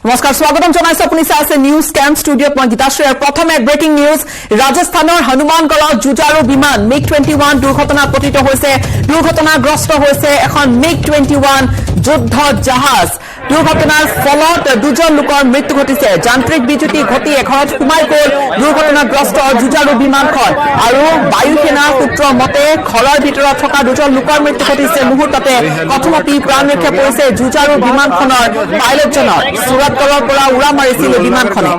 নমস্কাৰ স্বাগতম জনাইছো আপুনি চাই আছে নিউজ ক্যাম্প ষ্টুডিঅ'ত মই গীতাশ্ৰী আৰু প্ৰথম এক ব্ৰেকিং নিউজ ৰাজস্থানৰ হনুমানগড়ত যুঁজাৰু বিমান MiG-21 দুৰ্ঘটনাত পতিত হৈছে দুৰ্ঘটনাগ্ৰস্ত হৈছে এখন MiG-21 যুদ্ধ জাহাজ দুৰ্ঘটনাৰ ফলত দুজন লোকৰ মৃত্যু ঘটিছে যান্ত্ৰিক বিজুতি ঘটি এঘৰত সোমাই গ'ল দুৰ্ঘটনাগ্ৰস্ত যুঁজাৰু বিমানখন আৰু বায়ুসেনা সূত্ৰৰ মতে ঘৰৰ ভিতৰত থকা দুজন লোকৰ মৃত্যু ঘটিছে মুহূৰ্ততে কথমপি প্ৰাণ ৰক্ষা পৰিছে যুঁজাৰু বিমানখনৰ পাইলটজনৰ सूरतगढ़ पर उड़ा मारिছিল বিমানখনে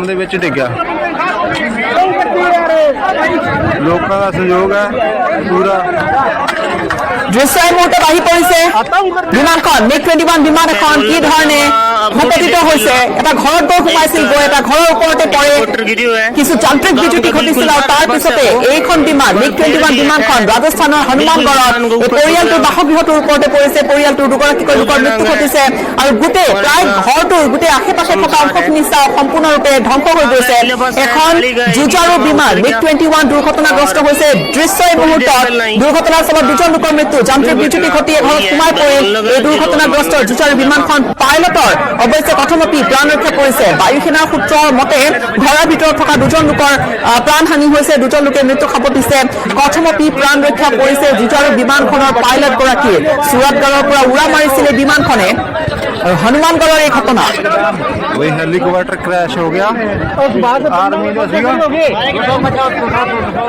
लोगों का सहयोग है पूरा दृश्य मुहूर्त आহি পৰিছে বিমানখন MiG-21 বিমান এখন কি ধৰণে ভূপতিত হৈছে এটা ঘৰত গৈ সোমাইছিল গৈ এটা ঘৰৰ ওপৰতে পৰে কিছু যান্ত্ৰিক বিজুতি ঘটিছিল আৰু তাৰ পিছতে এইখন বিমান MiG-21 বিমানখন ৰাজস্থানৰ হনুমানগড়ত পৰিয়ালটোৰ বাসগৃহটোৰ ওপৰতে পৰিছে পৰিয়ালটোৰ দুগৰাকীকৈ লোকৰ মৃত্যু ঘটিছে আৰু গোটেই প্ৰায় ঘৰটোৰ গোটেই আশে-পাশে থকা অংশখিনি সম্পূৰ্ণৰূপে ধ্বংস হৈ গৈছে এখন যুঁজাৰু বিমান MiG-21 দুৰ্ঘটনাগ্ৰস্ত হৈছে দৃশ্য এই মুহূৰ্তত দুৰ্ঘটনাৰ ফলত দুজন লোকৰ মৃত্যু যান্ত্ৰিক বিজুতি ঘটি ঘৰত সোমাই পৰিল এই দুৰ্ঘটনাগ্ৰস্ত যুঁজাৰু বিমানখন পাইলটৰ অৱশ্যে কথমপি প্ৰাণ ৰক্ষা পৰিছে বায়ুসেনাৰ সূত্ৰৰ মতে ঘৰৰ ভিতৰত থকা দুজন লোকৰ প্ৰাণহানি হৈছে দুজন লোকে মৃত্যু সাপতিছে কথমপি প্ৰাণ ৰক্ষা পৰিছে যুঁজাৰু বিমানখনৰ পাইলট গৰাকীৰ सूरतगढ़ৰ পৰা উৰা মাৰিছিল বিমানখনে हनुमानगढ़ एक घटना वही हेलीकॉप्टर क्रैश हो गया आर्मी का सीगा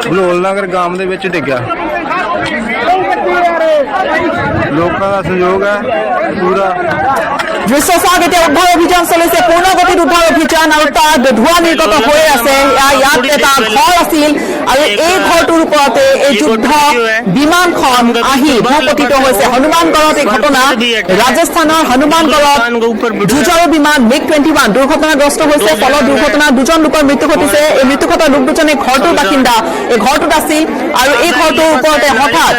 बलोलनगर गांव दे विच डिग्या लोगों का सहयोग है पूरा दृश्य चाওক এতিয়া উদ্ধাৰ অভিযান চলিছে পূৰ্ণ গতিত উদ্ধাৰ অভিযান আৰু তাত ধোঁৱা নিৰ্গত হৈ আছে ইয়াত এটা ঘৰ আছিল আৰু এই ঘৰটোৰ ওপৰতে এই যুদ্ধ বিমানখন আহি ভূপতিত হৈছে হনুমানগড়ত এই ঘটনা ৰাজস্থানৰ হনুমানগড়ত যুঁজাৰু বিমান MiG-21 দুৰ্ঘটনাগ্ৰস্ত হৈছে ফলত দুৰ্ঘটনাত দুজন লোকৰ মৃত্যু ঘটিছে এই মৃত্যু ঘটা লোক দুজনে ঘৰটোৰ বাসিন্দা এই ঘৰটোত আছিল আৰু এই ঘৰটোৰ ওপৰতে হঠাৎ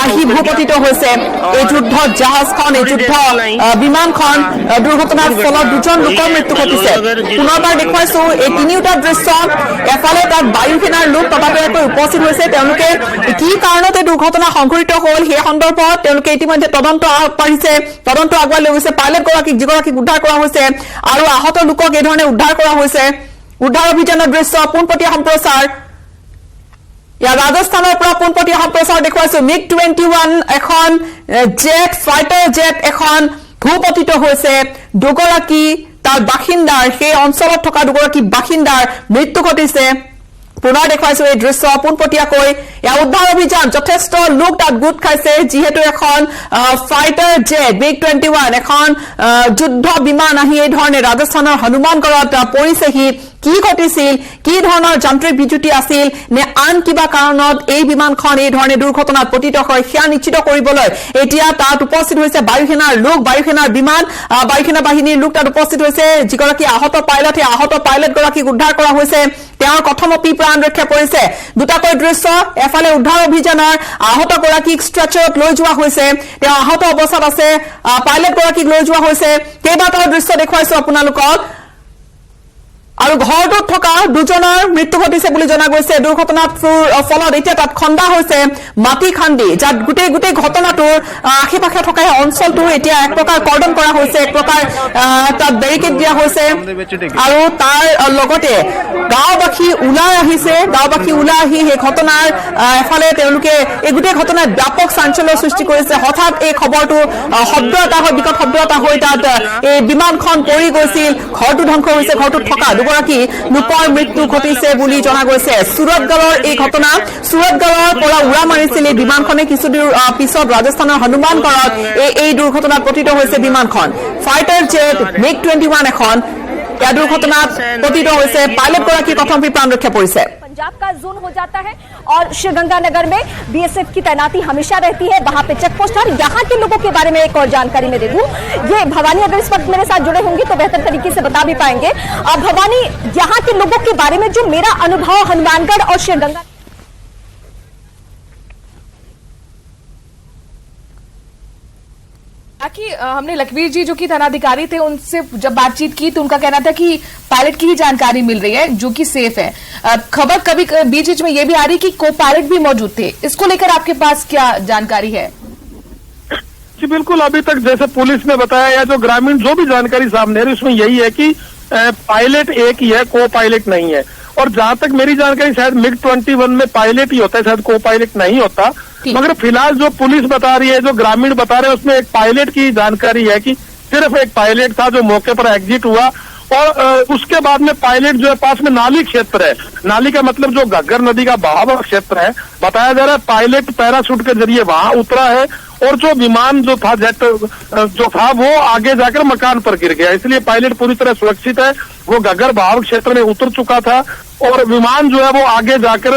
আহি ভূপতিত হৈছে এই যুদ্ধ জাহাজখন এই যুদ্ধ বিমানখন দুৰ্ঘটনাৰ ফলত দুজন লোকৰ মৃত্যু ঘটিছে পুনৰবাৰ দেখুৱাইছো এই তিনিওটা দৃশ্য এফালে তাত বায়ুসেনাৰ লোক ততাতৈয়াকৈ উপস্থিত হৈছে তেওঁলোকে কি কাৰণতে দুৰ্ঘটনা সংঘটিত হ'ল সেই সন্দৰ্ভত তেওঁলোকে ইতিমধ্যে তদন্ত আগবাঢ়িছে তদন্ত আগুৱাই লৈ গৈছে পাইলট যিগৰাকীক উদ্ধাৰ কৰা হৈছে আৰু আহত লোকক এই ধৰণে উদ্ধাৰ কৰা হৈছে উদ্ধাৰ অভিযানৰ দৃশ্য পোনপটীয়া সম্প্ৰচাৰ ইয়াৰ ৰাজস্থানৰ পৰা পোনপটীয়া সম্প্ৰচাৰ দেখুৱাইছো MiG-21 এখন জেট ফাইটাৰ জেট এখন ভূপতিত হৈছে দুগৰাকী তাৰ বাসিন্দাৰ সেই অঞ্চলত থকা দুগৰাকী বাসিন্দাৰ মৃত্যু ঘটিছে পুনৰ দেখুৱাইছো এই দৃশ্য পোনপটীয়াকৈ ইয়াৰ উদ্ধাৰ অভিযান যথেষ্ট লোক তাত গোট খাইছে যিহেতু এখন ফাইটাৰ জেট MiG-21 এখন যুদ্ধ বিমান আহি এই ধৰণে ৰাজস্থানৰ হনুমানগড়ত পৰিছেহি কি ঘটিছিল কি ধৰণৰ যান্ত্ৰিক বিজুতি আছিল নে আন কিবা কাৰণত এই বিমানখন এই ধৰণে দুৰ্ঘটনাত পতিত হয় সেয়া নিশ্চিত কৰিবলৈ এতিয়া তাত উপস্থিত হৈছে বায়ুসেনাৰ লোক বায়ুসেনাৰ বিমান বায়ুসেনা বাহিনীৰ লোক তাত উপস্থিত হৈছে যিগৰাকী আহত পাইলট সেই আহত পাইলট গৰাকীক উদ্ধাৰ কৰা হৈছে তেওঁৰ কথমপি প্ৰাণ ৰক্ষা পৰিছে দুটাকৈ দৃশ্য এফালে উদ্ধাৰ অভিযানৰ আহত গৰাকীক ষ্ট্ৰেচাৰত লৈ যোৱা হৈছে তেওঁ আহত অৱস্থাত আছে পাইলট গৰাকীক লৈ যোৱা হৈছে কেইবাটাও দৃশ্য দেখুৱাইছো আপোনালোকক আৰু ঘৰটোত থকা দুজনৰ মৃত্যু ঘটিছে বুলি জনা গৈছে দুৰ্ঘটনাৰ ফলত এতিয়া তাত খন্দা হৈছে মাটি খান্দি যাত গোটেই ঘটনাটোৰ আশে-পাশে থকা অঞ্চলটো এতিয়া এক প্ৰকাৰ কৰ্ডন কৰা হৈছে এক প্ৰকাৰ তাত বেৰিকেড দিয়া হৈছে আৰু তাৰ লগতে গাঁওবাসী ওলাই আহিছে গাঁওবাসী ওলাই আহি সেই ঘটনাৰ এফালে তেওঁলোকে এই গোটেই ঘটনাত ব্যাপক চাঞ্চল্যৰ সৃষ্টি কৰিছে হঠাৎ এই খবৰটো শব্দ এটা হয় বিকট শব্দ এটা হৈ তাত এই বিমানখন পৰি গৈছিল ঘৰটো ধ্বংস হৈছে ঘৰটোত থকা দুগৰাকী লোকৰ মৃত্যু ঘটিছে বুলি জনা গৈছে सूरतगढ़ৰ এই ঘটনা सूरतगढ़ৰ পৰা উৰা মাৰিছিল এই বিমানখনে কিছুদিন পিছত ৰাজস্থানৰ হনুমানগড়ত এই দুৰ্ঘটনাত পতিত হৈছে বিমানখন ফাইটাৰ জেট MiG-21 এখন এই দুৰ্ঘটনাত পতিত হৈছে পাইলট গৰাকীৰ কথমপি প্ৰাণ ৰক্ষা পৰিছে पंजाब का जोन हो जाता है और श्रीगंगानगर में बीएसएफ की तैनाती हमेशा रहती है वहां पे चेक पोस्ट और यहाँ के लोगों के बारे में एक और जानकारी मैं दे दूं ये भवानी अगर इस वक्त मेरे साथ जुड़े होंगे तो बेहतर तरीके से बता भी पाएंगे भवानी यहाँ के लोगों के बारे में जो मेरा अनुभव हनुमानगढ़ और श्रीगंगा कि हमने लखवीर जी जो कि थानाधिकारी थे उनसे जब बातचीत की तो उनका कहना था कि पायलट की ही जानकारी मिल रही है जो कि सेफ है खबर कभी बीच में ये भी आ रही कि को पायलट भी मौजूद थे इसको लेकर आपके पास क्या जानकारी है जी बिल्कुल अभी तक जैसे पुलिस ने बताया या जो ग्रामीण जो भी जानकारी सामने आ रही उसमें यही है कि पायलट एक ही है, को पायलट नहीं है। और जहां तक मेरी जानकारी शायद MiG-21 में पायलट ही होता है, शायद को पायलट नहीं होता। मगर फिलहाल जो पुलिस बता रही है, जो ग्रामीण बता रहे हैं, उसमें एक पायलट की जानकारी है कि सिर्फ एक पायलट था जो मौके पर एग्जिट हुआ। और उसके बाद में पायलट जो है, पास में नाली क्षेत्र है, नाली का मतलब जो घग्गर नदी का बहाव क्षेत्र है, बताया जा रहा है पायलट पैराशूट के जरिए वहां उतरा है और जो विमान जो था, जेट जो था, वो आगे जाकर मकान पर गिर गया। इसलिए पायलट पूरी तरह सुरक्षित है, वो घग्गर बहाव क्षेत्र में उतर चुका था और विमान जो है वो आगे जाकर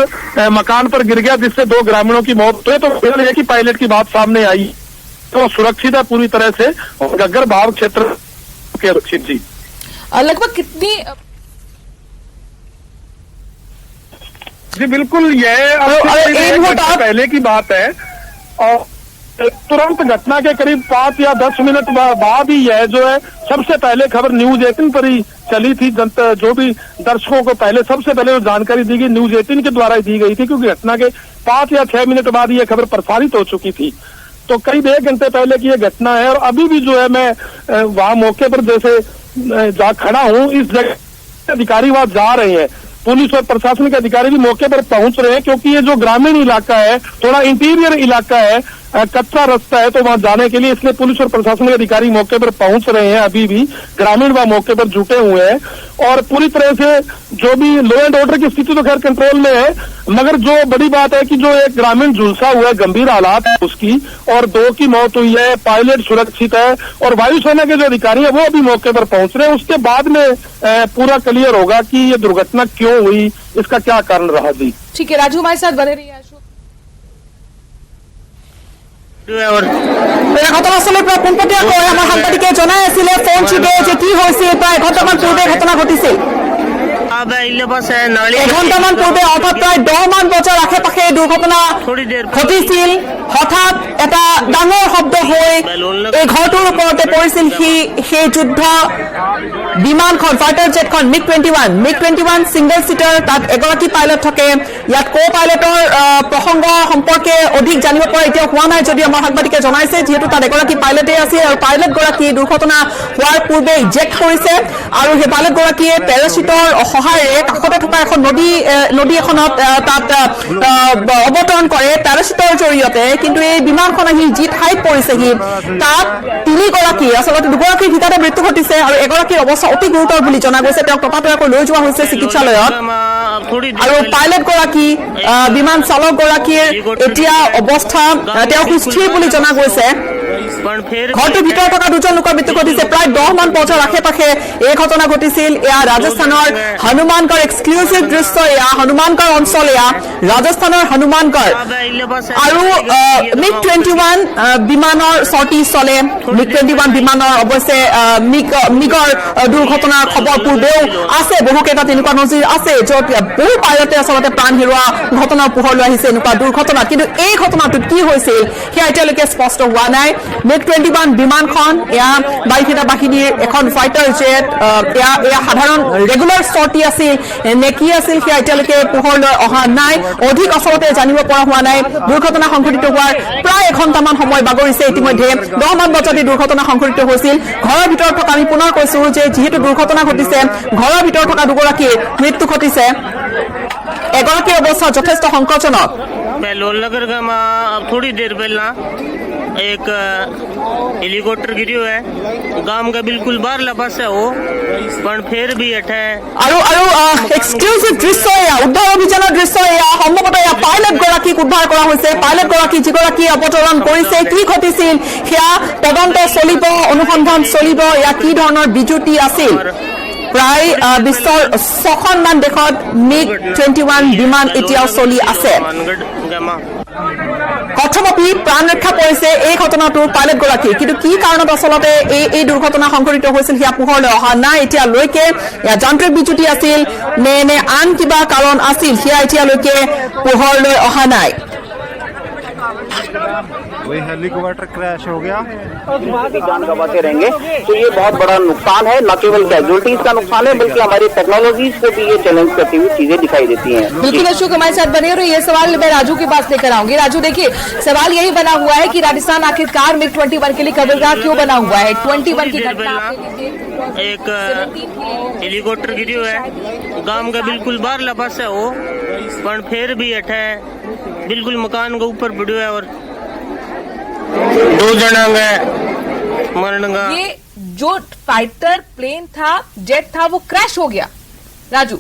मकान पर गिर गया, जिससे 2 ग्रामीणों की मौत हुई। तो फिलहाल यह कि पायलट की बात सामने आई तो सुरक्षित है पूरी तरह से और घग्गर बहाव क्षेत्र के सुरक्षित। जी लगभग कितनी जी बिल्कुल, यह पहले की बात है और तुरंत घटना के करीब 5 या 10 मिनट बाद ही यह जो है सबसे पहले खबर न्यूज 18 पर ही चली थी। जो भी दर्शकों को पहले सबसे पहले जो जानकारी दी गई न्यूज 18 के द्वारा ही दी गई थी, क्योंकि घटना के 5 या 6 मिनट बाद यह खबर प्रसारित हो चुकी थी। तो करीब 1 घंटे पहले की यह घटना है और अभी भी जो है मैं वहां मौके पर जैसे जा खड़ा हूं, इस जगह अधिकारी वहां जा रहे हैं, पुलिस और प्रशासनिक अधिकारी भी मौके पर पहुंच रहे हैं, क्योंकि ये जो ग्रामीण इलाका है, थोड़ा इंटीरियर इलाका है, कच्चा रास्ता है, तो वहां जाने के लिए इसलिए पुलिस और प्रशासनिक अधिकारी मौके पर पहुंच रहे हैं। अभी भी ग्रामीण वहां मौके पर जुटे हुए हैं और पूरी तरह से जो भी लॉ एंड ऑर्डर की स्थिति तो खैर कंट्रोल में है, मगर जो बड़ी बात है कि जो एक ग्रामीण झुलसा हुआ है, गंभीर हालात है उसकी, और 2 की मौत हुई है, पायलट सुरक्षित है और वायुसेना के जो अधिकारी है वो अभी मौके पर पहुंच रहे हैं। उसके बाद में पूरा क्लियर होगा कि ये दुर्घटना क्यों हुई, इसका क्या कारण रहा। जी ठीक है, राजू हमारे साथ बने रहिए। ঘটনাস্থলীৰ পৰা পোনপটীয়াকৈ আমাৰ সাংবাদিকে জনাই আছিলে ফোন যোগে যে কি হৈছিল, প্ৰায় এঘণ্টামান পূৰ্বে ঘটনা ঘটিছিল। এঘণ্টামান পূৰ্বে অৰ্থাৎ প্ৰায় 10 মান বজাৰ আশে পাশে দুৰ্ঘটনা ঘটিছিল। হঠাৎ এটা ডাঙৰ শব্দ হৈ এই ঘৰটোৰ ওপৰতে পৰিছিল সেই যুদ্ধ বিমানখন, ফাইটাৰ জেটখন MiG-21 ছিংগল চিটাৰ। তাত এগৰাকী পাইলট থাকে। ইয়াত কো পাইলটৰ প্ৰসংগ সম্পৰ্কে অধিক জানিব পৰা এতিয়া হোৱা নাই যদিও আমাৰ সাংবাদিকে জনাইছে, যিহেতু তাত এগৰাকী পাইলটে আছিল আৰু পাইলটগৰাকী দুৰ্ঘটনা হোৱাৰ পূৰ্বে ইজেক্ট কৰিছে আৰু সেই পাইলটগৰাকীয়ে পেৰাচুটৰ সহায়েৰে কাষতে থকা এখন নদী এখনত তাত অৱতৰণ কৰে পেৰাচুটৰ জৰিয়তে। কিন্তু এই বিমানখন আহি যি ঠাইত পৰিছেহি তাত 3গৰাকী, আচলতে 2গৰাকীৰ ভিতৰতে মৃত্যু ঘটিছে আৰু এগৰাকীৰ অৱস্থা অতি গুৰুতৰ বুলি জনা গৈছে। তেওঁক ততাতৈয়াকৈ লৈ যোৱা হৈছে চিকিৎসালয়ত আৰু পাইলটগৰাকী, বিমান চালকগৰাকীৰ এতিয়া অৱস্থা তেওঁ সুস্থিৰ বুলি জনা গৈছে। ঘৰটোৰ ভিতৰত থকা 2জন লোকৰ মৃত্যু ঘটিছে। প্ৰায় 10 মান বজাৰ আশে পাশে এই ঘটনা ঘটিছিল। এয়া ৰাজস্থানৰ হনুমানগড় এক্সক্লুচিভ দৃশ্য, এয়া হনুমানগড় অঞ্চল, এয়া ৰাজস্থানৰ হনুমানগড়। আৰু MiG-21 বিমানৰ চৰ্টি চলে। MiG-21 বিমানৰ অৱশ্যে মিগৰ দুৰ্ঘটনাৰ খবৰ পূৰ্বেও আছে, বহুকেইটা তেনেকুৱা নজিৰ আছে য'ত বহু পাইলটে আচলতে প্ৰাণ হেৰুওৱা ঘটনাৰ পোহৰলৈ আহিছে এনেকুৱা দুৰ্ঘটনাত। কিন্তু এই ঘটনাটোত কি হৈছিল সেয়া এতিয়ালৈকে স্পষ্ট হোৱা নাই। MiG-21 বিমানখন এয়া বায়ুসেনা বাহিনীৰ এখন ফাইটাৰ জেট, এয়া সাধাৰণ ৰেগুলাৰ চৰ্টি আছিল নে কি আছিল সেয়া এতিয়ালৈকে পোহৰলৈ অহা নাই, অধিক আচলতে জানিব পৰা হোৱা নাই। দুৰ্ঘটনা সংঘটিত হোৱাৰ প্ৰায় এঘণ্টামান সময় বাগৰিছে ইতিমধ্যে। 10 মান বজাত দুৰ্ঘটনা সংঘটিত হৈছিল। ঘৰৰ ভিতৰত থকা, আমি পুনৰ কৈছো যে যিহেতু দুৰ্ঘটনা ঘটিছে, ঘৰৰ ভিতৰত থকা 2গৰাকীৰ মৃত্যু ঘটিছে। এগৰাকীৰ অৱস্থা যথেষ্ট সংকটজনক। लोलनगर का अब थोड़ी देर पहला एक हेलीकॉप्टर गिरी हुआ है, गांव का बिल्कुल बाहर लपास है वो, पर फिर भी अठे আৰু এক্সক্লুচিভ দৃশ্য, এয়া উদ্ধাৰ অভিযানৰ দৃশ্য। এয়া সম্ভৱতঃ এয়া পাইলটগৰাকীক উদ্ধাৰ কৰা হৈছে। পাইলটগৰাকী যিগৰাকী অৱতৰণ কৰিছে, কি ঘটিছিল সেয়া তদন্ত চলিব, অনুসন্ধান চলিব। এয়া কি ধৰণৰ বিজুতি আছিল। প্ৰায় বিশ্বৰ 6খনমান দেশত MiG-21 বিমান এতিয়াও চলি আছে। প্ৰথমতে প্ৰাণ ৰক্ষা পৰিছে এই ঘটনাটোৰ পাইলটগৰাকী, কিন্তু কি কাৰণত আচলতে এই দুৰ্ঘটনা সংঘটিত হৈছিল সেয়া পোহৰলৈ অহা নাই এতিয়ালৈকে। যান্ত্ৰিক বিজুতি আছিল নে আন কিবা কাৰণ আছিল সেয়া এতিয়ালৈকে পোহৰলৈ অহা নাই। वही हेलीकॉप्टर क्रैश हो गया। की जान गंवाते रहेंगे तो ये बहुत बड़ा नुकसान है, न केवल कैजुअलिटीज का नुकसान है बल्कि हमारी टेक्नोलॉजी को भी ये चैलेंज करती हुई चीजें दिखाई देती हैं। बिल्कुल अशोक हमारे साथ बने और ये सवाल मैं राजू के पास लेकर आऊंगी। राजू देखिए, सवाल यही बना हुआ है कि राजस्थान आखिरकार MiG-21 के लिए कबरगाह क्यों बना हुआ है? 21 की घटना एक हेलीकॉप्टर गिरियो है, गांव का बिल्कुल बाहर लपास है वो, पर फिर भी अठे बिल्कुल मकान के ऊपर पड़ियो है और 2 जना मरण का। ये जो फाइटर प्लेन था, जेट था, वो क्रैश हो गया। राजू,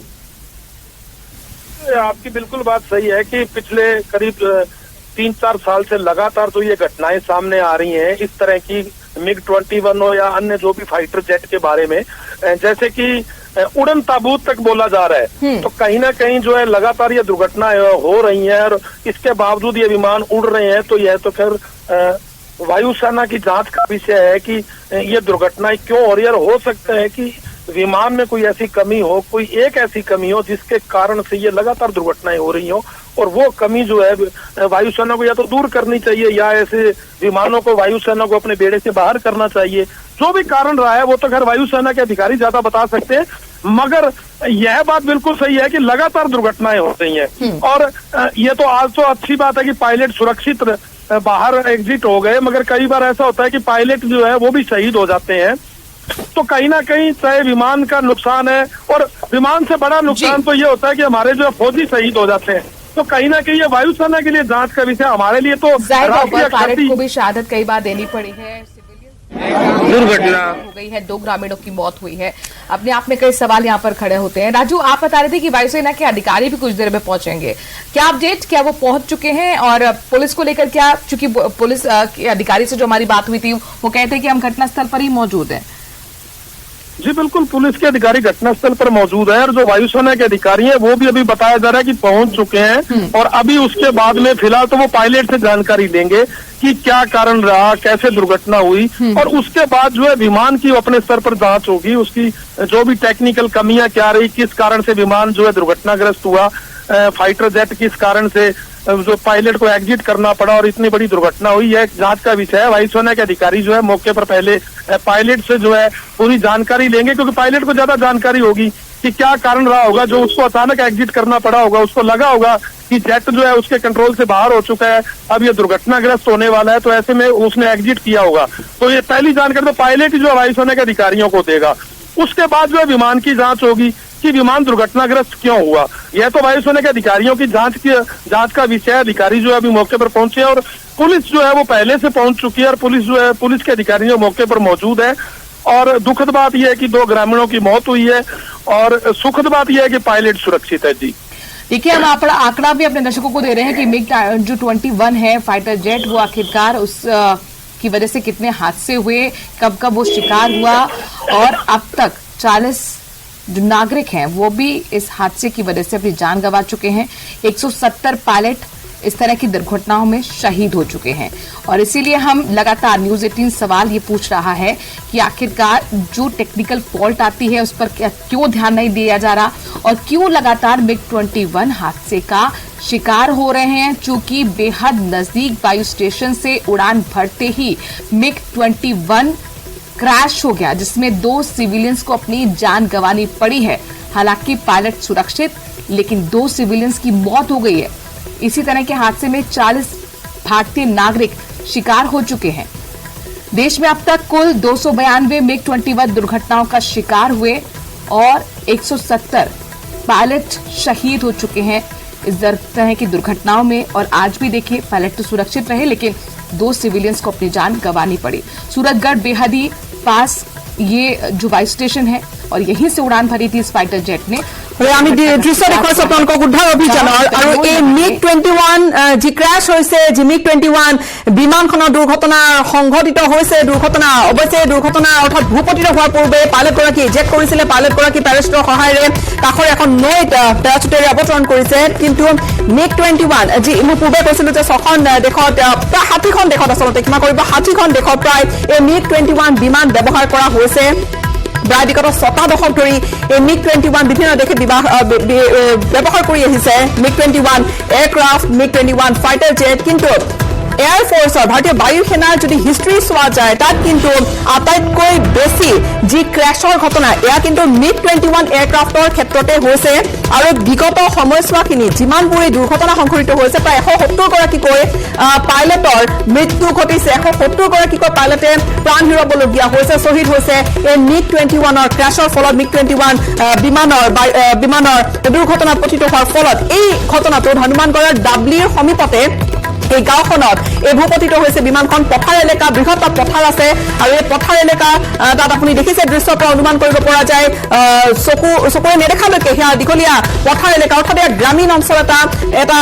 आपकी बिल्कुल बात सही है कि पिछले करीब 3-4 साल से लगातार तो ये घटनाएं सामने आ रही हैं इस तरह की, MiG-21 हो या अन्य जो भी फाइटर जेट के बारे में, जैसे कि उड़न ताबूत तक बोला जा रहा है। तो कहीं ना कहीं जो है लगातार ये दुर्घटनाएं हो रही हैं और इसके बावजूद ये विमान उड़ रहे हैं, तो यह तो फिर वायुसेना की जांच का विषय है कि ये दुर्घटनाएं क्यों हो रही है। और हो सकता है कि विमान में कोई ऐसी कमी हो, कोई एक ऐसी कमी हो जिसके कारण से ये लगातार दुर्घटनाएं हो रही हो, और वो कमी जो है वायुसेना को या तो दूर करनी चाहिए या ऐसे विमानों को वायुसेना को अपने बेड़े से बाहर करना चाहिए। जो भी कारण रहा है वो तो खैर वायुसेना के अधिकारी ज्यादा बता सकते हैं, मगर यह बात बिल्कुल सही है कि लगातार दुर्घटनाएं हो रही हैं। और ये तो आज तो अच्छी बात है कि पायलट सुरक्षित बाहर एग्जिट हो गए, मगर कई बार ऐसा होता है कि पायलट जो है वो भी शहीद हो जाते हैं। तो कहीं ना कहीं चाहे विमान का नुकसान है, और विमान से बड़ा नुकसान तो ये होता है कि हमारे जो फौजी शहीद हो जाते हैं। तो कहीं ना कहीं ये वायुसेना के लिए जांच का विषय, हमारे लिए तो पायलट को भी शहादत कई बार देनी पड़ी है, दुर्घटना हो गई है, 2 ग्रामीणों की मौत हुई है। अपने आप में कई सवाल यहाँ पर खड़े होते हैं। राजू, आप बता रहे थे कि वायुसेना के अधिकारी भी कुछ देर में पहुंचेंगे, क्या अपडेट, क्या वो पहुंच चुके हैं? और पुलिस को लेकर क्या, चूंकि पुलिस के अधिकारी से जो हमारी बात हुई थी वो कहते हैं कि हम घटनास्थल पर ही मौजूद हैं। जी बिल्कुल, पुलिस के अधिकारी घटनास्थल पर मौजूद है और जो वायुसेना के अधिकारी हैं वो भी अभी बताया जा रहा है कि पहुंच चुके हैं। और अभी उसके बाद में फिलहाल तो वो पायलट से जानकारी लेंगे कि क्या कारण रहा, कैसे दुर्घटना हुई, और उसके बाद जो है विमान की अपने स्तर पर जांच होगी, उसकी जो भी टेक्निकल कमियां क्या रही, किस कारण से विमान जो है दुर्घटनाग्रस्त हुआ, फाइटर जेट किस कारण से जो पायलट को एग्जिट करना पड़ा और इतनी बड़ी दुर्घटना हुई, यह जांच का विषय है। वायुसेना के अधिकारी जो है मौके पर पहले पायलट से जो है पूरी जानकारी लेंगे, क्योंकि पायलट को ज्यादा जानकारी होगी कि क्या कारण रहा होगा जो उसको अचानक एग्जिट करना पड़ा होगा। उसको लगा होगा कि जेट जो है उसके कंट्रोल से बाहर हो चुका है, अब ये दुर्घटनाग्रस्त होने वाला है, तो ऐसे में उसने एग्जिट किया होगा। तो ये पहली जानकारी तो पायलट जो है वायुसेना के अधिकारियों को देगा। उसके बाद जो है विमान की जांच होगी कि विमान दुर्घटनाग्रस्त क्यों हुआ। यह तो वायुसेना के अधिकारियों की जांच का विषय है। अधिकारी जो है अभी मौके पर पहुंचे और पुलिस जो है वो पहले से पहुंच चुकी है, और पुलिस जो है, पुलिस के अधिकारी जो मौके पर मौजूद है। और दुखद बात यह है कि 2 ग्रामीणों की मौत हुई है, और सुखद बात यह है कि पायलट सुरक्षित है। जी देखिए, हम आंकड़ा भी अपने दर्शकों को दे रहे हैं कि MiG-21 है फाइटर जेट, वो आखिरकार उस की वजह से कितने हादसे हुए, कब कब वो शिकार हुआ, और अब तक 40 जो नागरिक हैं वो भी इस हादसे की वजह से अपनी जान गंवा चुके हैं। 170 पायलट इस तरह की दुर्घटनाओं में शहीद हो चुके हैं। और इसीलिए हम लगातार न्यूज 18 सवाल ये पूछ रहा है कि आखिरकार जो टेक्निकल फॉल्ट आती है उस पर क्यों ध्यान नहीं दिया जा रहा, और क्यों लगातार MiG-21 हादसे का शिकार हो रहे हैं। चूंकि बेहद नजदीक वायु स्टेशन से उड़ान भरते ही MiG-21 क्रैश हो गया, जिसमें 2 सिविलियंस को अपनी जान गंवानी पड़ी है। हालांकि पायलट सुरक्षित, लेकिन 2 सिविलियंस की मौत हो गई है। इसी तरह के हादसे में 40 भारतीय नागरिक शिकार हो चुके हैं। देश में अब तक कुल 292 MiG-21 दुर्घटनाओं का शिकार हुए और 170 पायलट शहीद हो चुके हैं इस तरह की दुर्घटनाओं में। और आज भी देखिए, पायलट तो सुरक्षित रहे, लेकिन 2 सिविलियंस को अपनी जान गंवानी पड़ी। सूरतगढ़ बेहदी पास ये जो वायु स्टेशन है, और यहीं से उड़ान भरी थी इस फाइटर जेट ने। আমি দৃশ্য দেখুৱাইছো আপোনালোকক উদ্ধাৰ অভিযানৰ, আৰু এই MiG-21 যি ক্ৰাছ হৈছে, যি MiG-21 বিমানখনৰ দুৰ্ঘটনা সংঘটিত হৈছে। দুৰ্ঘটনা অৱশ্যে দুৰ্ঘটনা অৰ্থাৎ ভূপতিত হোৱাৰ পূৰ্বে পাইলটগৰাকী ইজেক্ট কৰিছিলে। পাইলটগৰাকী পেৰাচুটৰ সহায়েৰে কাষৰ এখন নৈত পেৰাচুটেৰে অৱতৰণ কৰিছে। কিন্তু MiG-21 যি মই পূৰ্বে কৈছিলো যে 6খন দেশত, প্ৰায় 60খন দেশত আচলতে ক্ষমা কৰিব, 60খন দেশত প্ৰায় এই MiG-21 বিমান ব্যৱহাৰ কৰা হৈছে। প্ৰায় বিগত 6 দশক ধৰি এই MiG-21 বিভিন্ন দেশে ব্যৱহাৰ কৰি আহিছে। MiG-21 aircraft, MiG-21 fighter jet. কিন্তু এয়াৰ ফ'ৰ্চৰ ভাৰতীয় বায়ু সেনাৰ যদি হিষ্ট্ৰী চোৱা যায় তাত কিন্তু আটাইতকৈ বেছি যি ক্ৰেছৰ ঘটনা এয়া কিন্তু MiG-21 এয়াৰক্ৰাফ্টৰ ক্ষেত্ৰতে হৈছে আৰু বিগত সময়ছোৱাখিনি যিমানবোৰ দুৰ্ঘটনা সংঘটিত হৈছে প্ৰায় 170 গৰাকীকৈ পাইলটৰ মৃত্যু ঘটিছে 170 গৰাকীকৈ পাইলটে প্ৰাণ হেৰুৱাবলগীয়া হৈছে শ্বহীদ হৈছে এই MiG-21ৰ ক্ৰেছৰ ফলত MiG-21 বিমানৰ দুৰ্ঘটনাত পতিত হোৱাৰ ফলত এই ঘটনাটোত হনুমানগড়ৰ ডাবলিৰ সমীপতে এই গাঁওখনত এই ভূপতিত হৈছে বিমানখন পথাৰ এলেকা বৃহৎ পথাৰ আছে আৰু এই পথাৰ এলেকা তাত আপুনি দেখিছে দৃশ্যৰ পৰা অনুমান কৰিব পৰা যায় চকুৰে নেদেখালৈকে সেয়া দীঘলীয়া পথাৰ এলেকা অৰ্থাৎ গ্ৰামীণ অঞ্চল এটা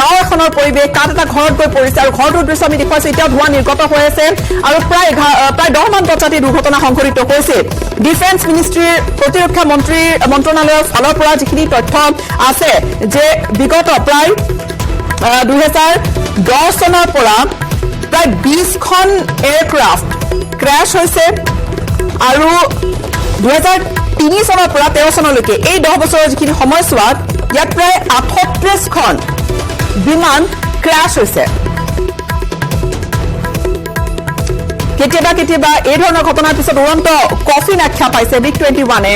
গাঁও এখনৰ পৰিৱেশ তাত এটা ঘৰত গৈ পৰিছে আৰু ঘৰটোৰ দৃশ্য আমি দেখুৱাইছো এতিয়াও ধোঁৱা নিৰ্গত হৈ আছে আৰু প্ৰায় 10 মান বজাত এই দুৰ্ঘটনা সংঘটিত হৈছে ডিফেন্স মিনিষ্ট্ৰীৰ প্ৰতিৰক্ষা মন্ত্ৰণালয়ৰ ফালৰ পৰা যিখিনি তথ্য আছে যে বিগত প্ৰায় 2010 চনৰ পৰা প্ৰায় 20খন এয়াৰক্ৰাফ্ট ক্ৰেছ হৈছে আৰু 2003 চনৰ পৰা 13 চনলৈকে এই 10 বছৰৰ যিখিনি সময়ছোৱাত ইয়াত প্ৰায় 38খন বিমান ক্ৰেছ হৈছে কেতিয়াবা এই ধৰণৰ ঘটনাৰ পিছত উড়ন্ত কফিন আখ্যা পাইছে MiG-21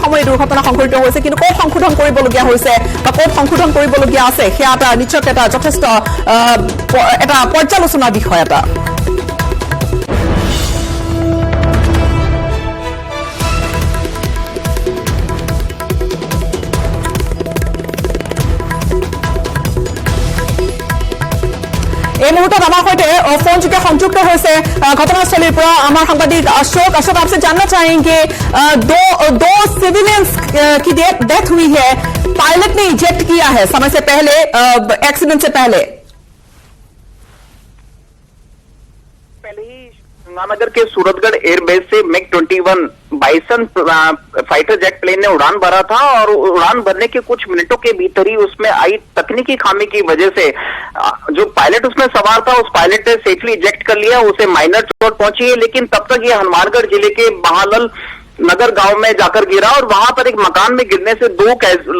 সময় দুৰ্ঘটনা সংঘটিত হৈছে কিন্তু ক'ত সংশোধন কৰিবলগীয়া হৈছে বা ক'ত সংশোধন কৰিবলগীয়া আছে সেয়া এটা নিশ্চয় এটা যথেষ্ট এটা পৰ্যালোচনাৰ বিষয় এটা এই মুহূৰ্তে আমাৰ সৈতে फोन যোগে সংযুক্ত হয়েছে ঘটনাস্থলীৰ পৰা আমার সাংবাদিক अशोक आपसे जानना चाहेंगे दो सिविलियंस की डेथ हुई है पायलट ने इजेक्ट किया है समय से पहले एक्सीडेंट से पहले ही गंगानगर के सूरतगढ़ एयरबेस से MiG-21 bison fighter jet plane ने उड़ान भरा था और उड़ान भरने के कुछ मिनटों के भीतर ही उसमें आई तकनीकी खामी की वजह से जो पायलट उसमें सवार था उस पायलट ने सेफली इजेक्ट कर लिया उसे माइनर चोट पहुंची है लेकिन तब तक ये हनुमानगढ़ जिले के बहालल नगर गांव में जाकर गिरा और वहां पर एक मकान में गिरने से 2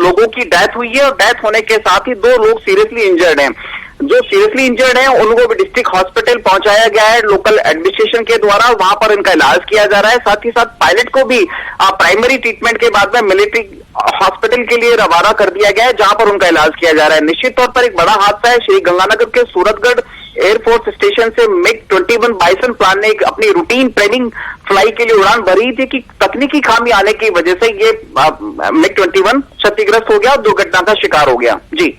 लोगों की डेथ हुई है और डेथ होने के साथ ही 2 लोग सीरियसली इंजर्ड हैं जो सीरियसली इंजर्ड हैं उनको भी डिस्ट्रिक्ट हॉस्पिटल पहुंचाया गया है लोकल एडमिनिस्ट्रेशन के द्वारा वहां पर इनका इलाज किया जा रहा है साथ ही साथ पायलट को भी प्राइमरी ट्रीटमेंट के बाद में मिलिट्री हॉस्पिटल के लिए रवाना कर दिया गया है जहां पर उनका इलाज किया जा रहा है निश्चित तौर पर एक बड़ा हादसा है श्री गंगानगर के सूरतगढ़ एयरफोर्स स्टेशन से MiG-21 बाइसन प्लान ने अपनी रूटीन ट्रेनिंग फ्लाई के लिए उड़ान भरी थी कि तकनीकी खामी आने की वजह से ये MiG-21 क्षतिग्रस्त हो गया और दुर्घटना का शिकार हो गया जी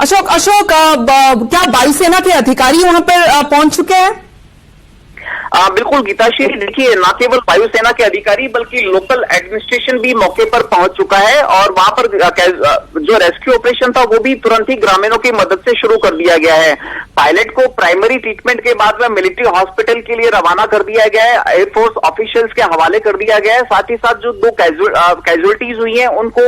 अशोक क्या वायुसेना के अधिकारी वहां पर पहुंच चुके हैं बिल्कुल गीताश्री देखिए न केवल वायुसेना के अधिकारी बल्कि लोकल एडमिनिस्ट्रेशन भी मौके पर पहुंच चुका है और वहां पर जो रेस्क्यू ऑपरेशन था वो भी तुरंत ही ग्रामीणों की मदद से शुरू कर दिया गया है पायलट को प्राइमरी ट्रीटमेंट के बाद में मिलिट्री हॉस्पिटल के लिए रवाना कर दिया गया है एयरफोर्स ऑफिशियल्स के हवाले कर दिया गया है साथ ही साथ जो 2 कैजुअलिटीज हुई हैं उनको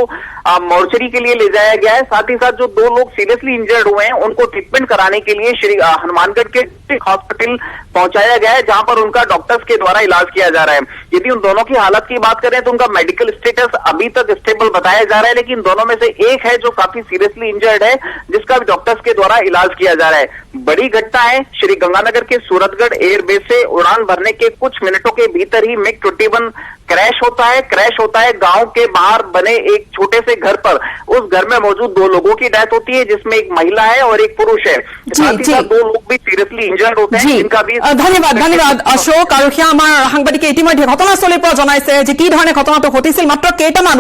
मोर्चरी के लिए ले जाया गया है साथ ही साथ जो 2 लोग सीरियसली इंजर्ड हुए हैं उनको ट्रीटमेंट कराने के लिए श्री हनुमानगढ़ के हॉस्पिटल पहुंचाया गया है जहां पर उनका डॉक्टर्स के द्वारा इलाज किया जा रहा है यदि उन दोनों की हालत की बात करें तो उनका मेडिकल स्टेटस अभी तक स्टेबल बताया जा रहा है लेकिन दोनों में से एक है जो काफी सीरियसली इंजर्ड है जिसका भी डॉक्टर्स के द्वारा इलाज किया जा रहा है बड़ी घटना है श्री गंगानगर के सूरतगढ़ एयरबेस से उड़ान भरने के कुछ मिनटों के भीतर ही MiG-21 क्रैश होता है गांव के बाहर बने एक छोटे से घर पर उस घर में मौजूद 2 लोगों की डेथ होती है जिसमें एक महिला है और एक पुरुष है साथ ही साथ 2 लोग भी सीरियसली इंजर्ड होते हैं जिनका भी ধন্যবাদ অশোক আৰু সেয়া আমাৰ সাংবাদিকে ইতিমধ্যে ঘটনাস্থলীৰ পৰা জনাইছে যে কি ধৰণে ঘটনাটো ঘটিছিল মাত্ৰ কেইটামান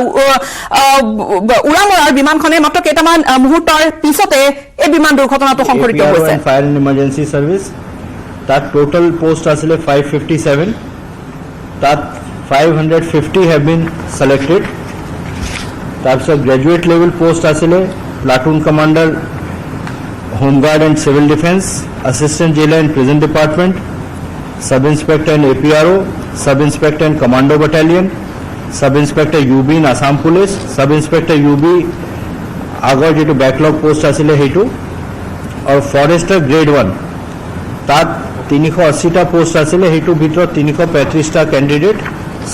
উৰামৰাৰ বিমানখনে মাত্ৰ কেইটামান মুহূৰ্তৰ পিছতে এই বিমান দুৰ্ঘটনাটো সংঘটিত হৈছে ফায়াৰ এণ্ড ইমাৰ্জেঞ্চি সাৰ্ভিস তাত টোটাল পোষ্ট আছিল 557 তাত 550 have been selected তাৰপিছত গ্ৰেজুৱেট লেভেল পোষ্ট আছিল platoon commander home guard and civil defence assistant jailer and prison department sub inspector and APRO sub inspector and commando battalion sub inspector UB in Assam police sub inspector UB আগৰ যেটো backlog post আছিল হেতু আৰু Forester grade 1 তাত 380 টা post আছিল হেতু ভিতৰত 335 টা ক্যান্ডিডেট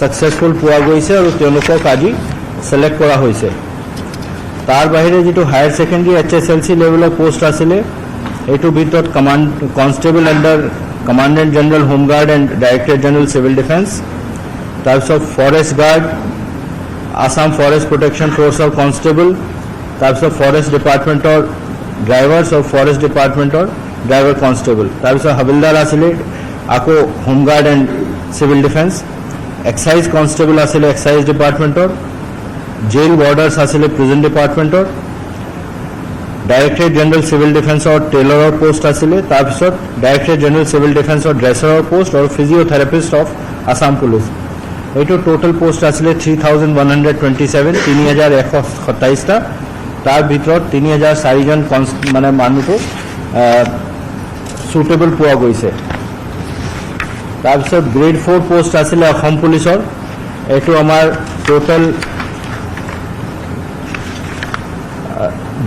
सक्सेसफुल পোৱা গৈছে আৰু তেওঁলোকক আজি সিলেক্ট কৰা হৈছে तार बाहिरे जो higher secondary HSLC level post आছিলে एटू भितर constable under commandant general home guard and director general civil defence तारपिছত forest guard Assam forest protection force of constable तारपिছত फरेस्ट डिपार्टमेंटर ड्राइवर्स और फरेस्ट डिपार्टमेंटर ड्राइवर कॉन्स्टेबल तारपिছত हविलदार आছিলে आको home guard and civil defence excise constable आছিলে एक्साइज डिपार्टमेंटर जेल वार्डर्स आছিলে प्रिजन डिपार्टमेंटर डायरेक्टर जनरल सिविल डिफेंस और टेलर पोस्ट आছিলে तारपिছত डायरेक्टर जनरल सिविल डिफेंस और ड्रेसर पोस्ट और फिजियोथेरापिस्ट ऑफ आसाम पुलिस এইটো টোটাল পোষ্ট আছিলে 3127 3127টা তার ভিতৰত 3004 জন মানে মানুহটো সুটেবল পোৱা গৈছে তাৰপিছত গ্ৰেড 4 পোষ্ট আছিলে অসম পুলিচৰ এইটো আমাৰ টোটাল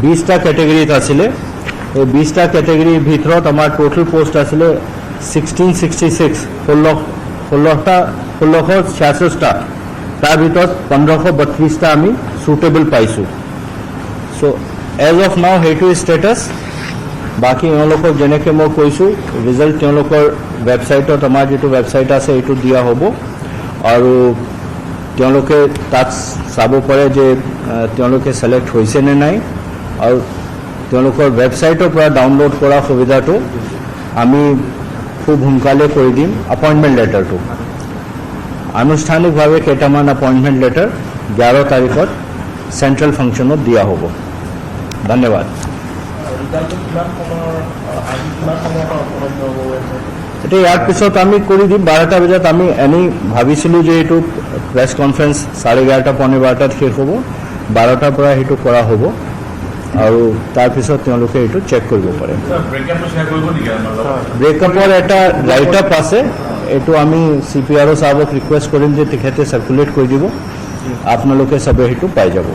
20টা ক্যাটেগৰিত আছিলে এই 20টা ক্যাটেগৰিৰ ভিতৰত আমাৰ টোটাল পোষ্ট আছিলে 1666 1666টা তাৰ ভিতৰত 1532টা আমি সুটেবল পাইছো সো এজ অফ নাও হেইটো স্ট্যাটাস বাকি এওঁলোকক যেনেকৈ মই কৈছো ৰিজাল্ট তেওঁলোকৰ ৱেবছাইটত আমাৰ যেটো ৱেবছাইট আছে এইটো দিয়া হ'ব আৰু তেওঁলোকে তাত চাব পাৰে যে তেওঁলোকে সিলেক্ট হৈছে নে নাই আৰু তেওঁলোকৰ ৱেবছাইটৰ পৰা ডাউনলোড কৰা সুবিধাটো আমি খুব সোনকালে কৰি দিম আপয়েন্টমেন্ট লেটাৰটো আনুষ্ঠানিকভাৱে কেইটামান আপয়েন্টমেন্ট লেটাৰ 11 তাৰিখত সেন্ট্ৰাল ফাংশনত দিয়া হ'ব ধন্যবাদ এটা ইয়াৰ পিছত আমি কৰি দিম 12টা বজাত আমি এনি ভাবিছিলো যে এইটো প্ৰেছ কনফাৰেন্স 11:30 পৌনে 12টাত শেষ হ'ব 12টাৰ পৰা সেইটো কৰা হ'ব আৰু তাৰ পিছত তেওঁলোকে এইটো চেক কৰিব পাৰে ব্ৰেকআপৰ এটা ৰাইট আপ আছে এইটো আমি CPRO সাহেবক ৰিকুৱেষ্ট কৰিম যে তেখেতে সাৰ্কুলেট কৰি দিব আপোনালোকে সবে সেইটো পাই যাব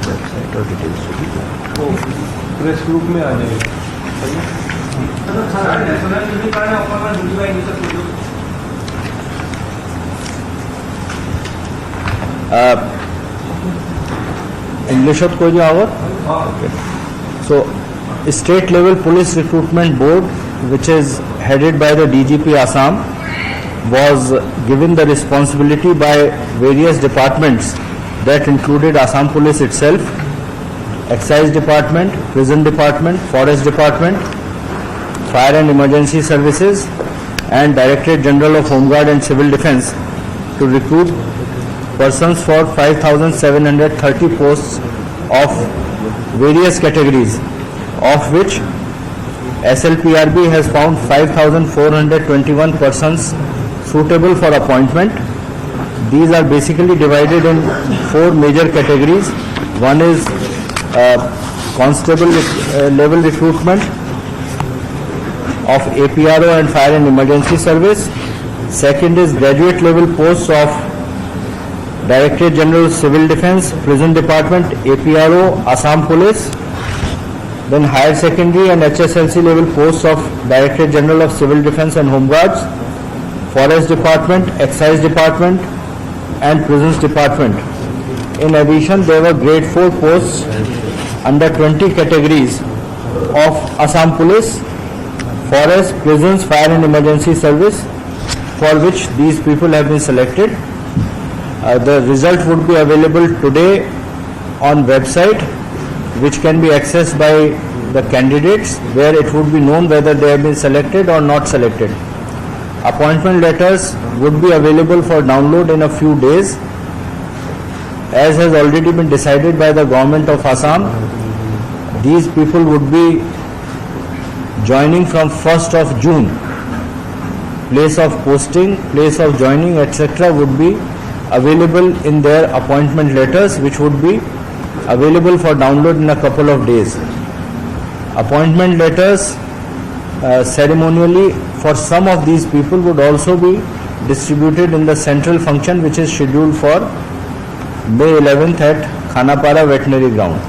वेबसाइट डिटेल्स प्रेस ग्रुप में आ जाएगा इंग्लिशत कोई नहीं our so state level police recruitment board which is headed by the DGP Assam was given the responsibility by various departments that included Assam Police itself, Excise Department, Prison Department, Forest Department, Fire and Emergency Services and Directorate General of Home Guard and Civil Defence to recruit persons for 5,730 posts of various categories, of which SLPRB has found 5,421 persons suitable for appointment. These are basically divided in 4 major categories. One is constable level recruitment of APRO and Fire and Emergency Service. Second is graduate level posts of Directorate General Civil Defence, Prison Department, APRO, Assam Police. Then higher secondary and HSLC level posts of Directorate General of Civil Defence and Home Guards, Forest Department, Excise Department and Prisons Department. In addition, there were grade 4 posts under 20 categories of Assam Police, Forest, Prisons, Fire and Emergency Service, for which these people have been selected. The result would be available today on website, which can be accessed by the candidates, where it would be known whether they have been selected or not selected. Appointment letters would be available for download in a few days. As has already been decided by the government of Assam, these people would be joining from 1st of June. Place of posting, place of joining, etc. would be available in their appointment letters, which would be available for download in a couple of days. Appointment letters ceremonially for some of these people would also be distributed in the central function, which is scheduled for May 11th at Khanapara Veterinary Ground.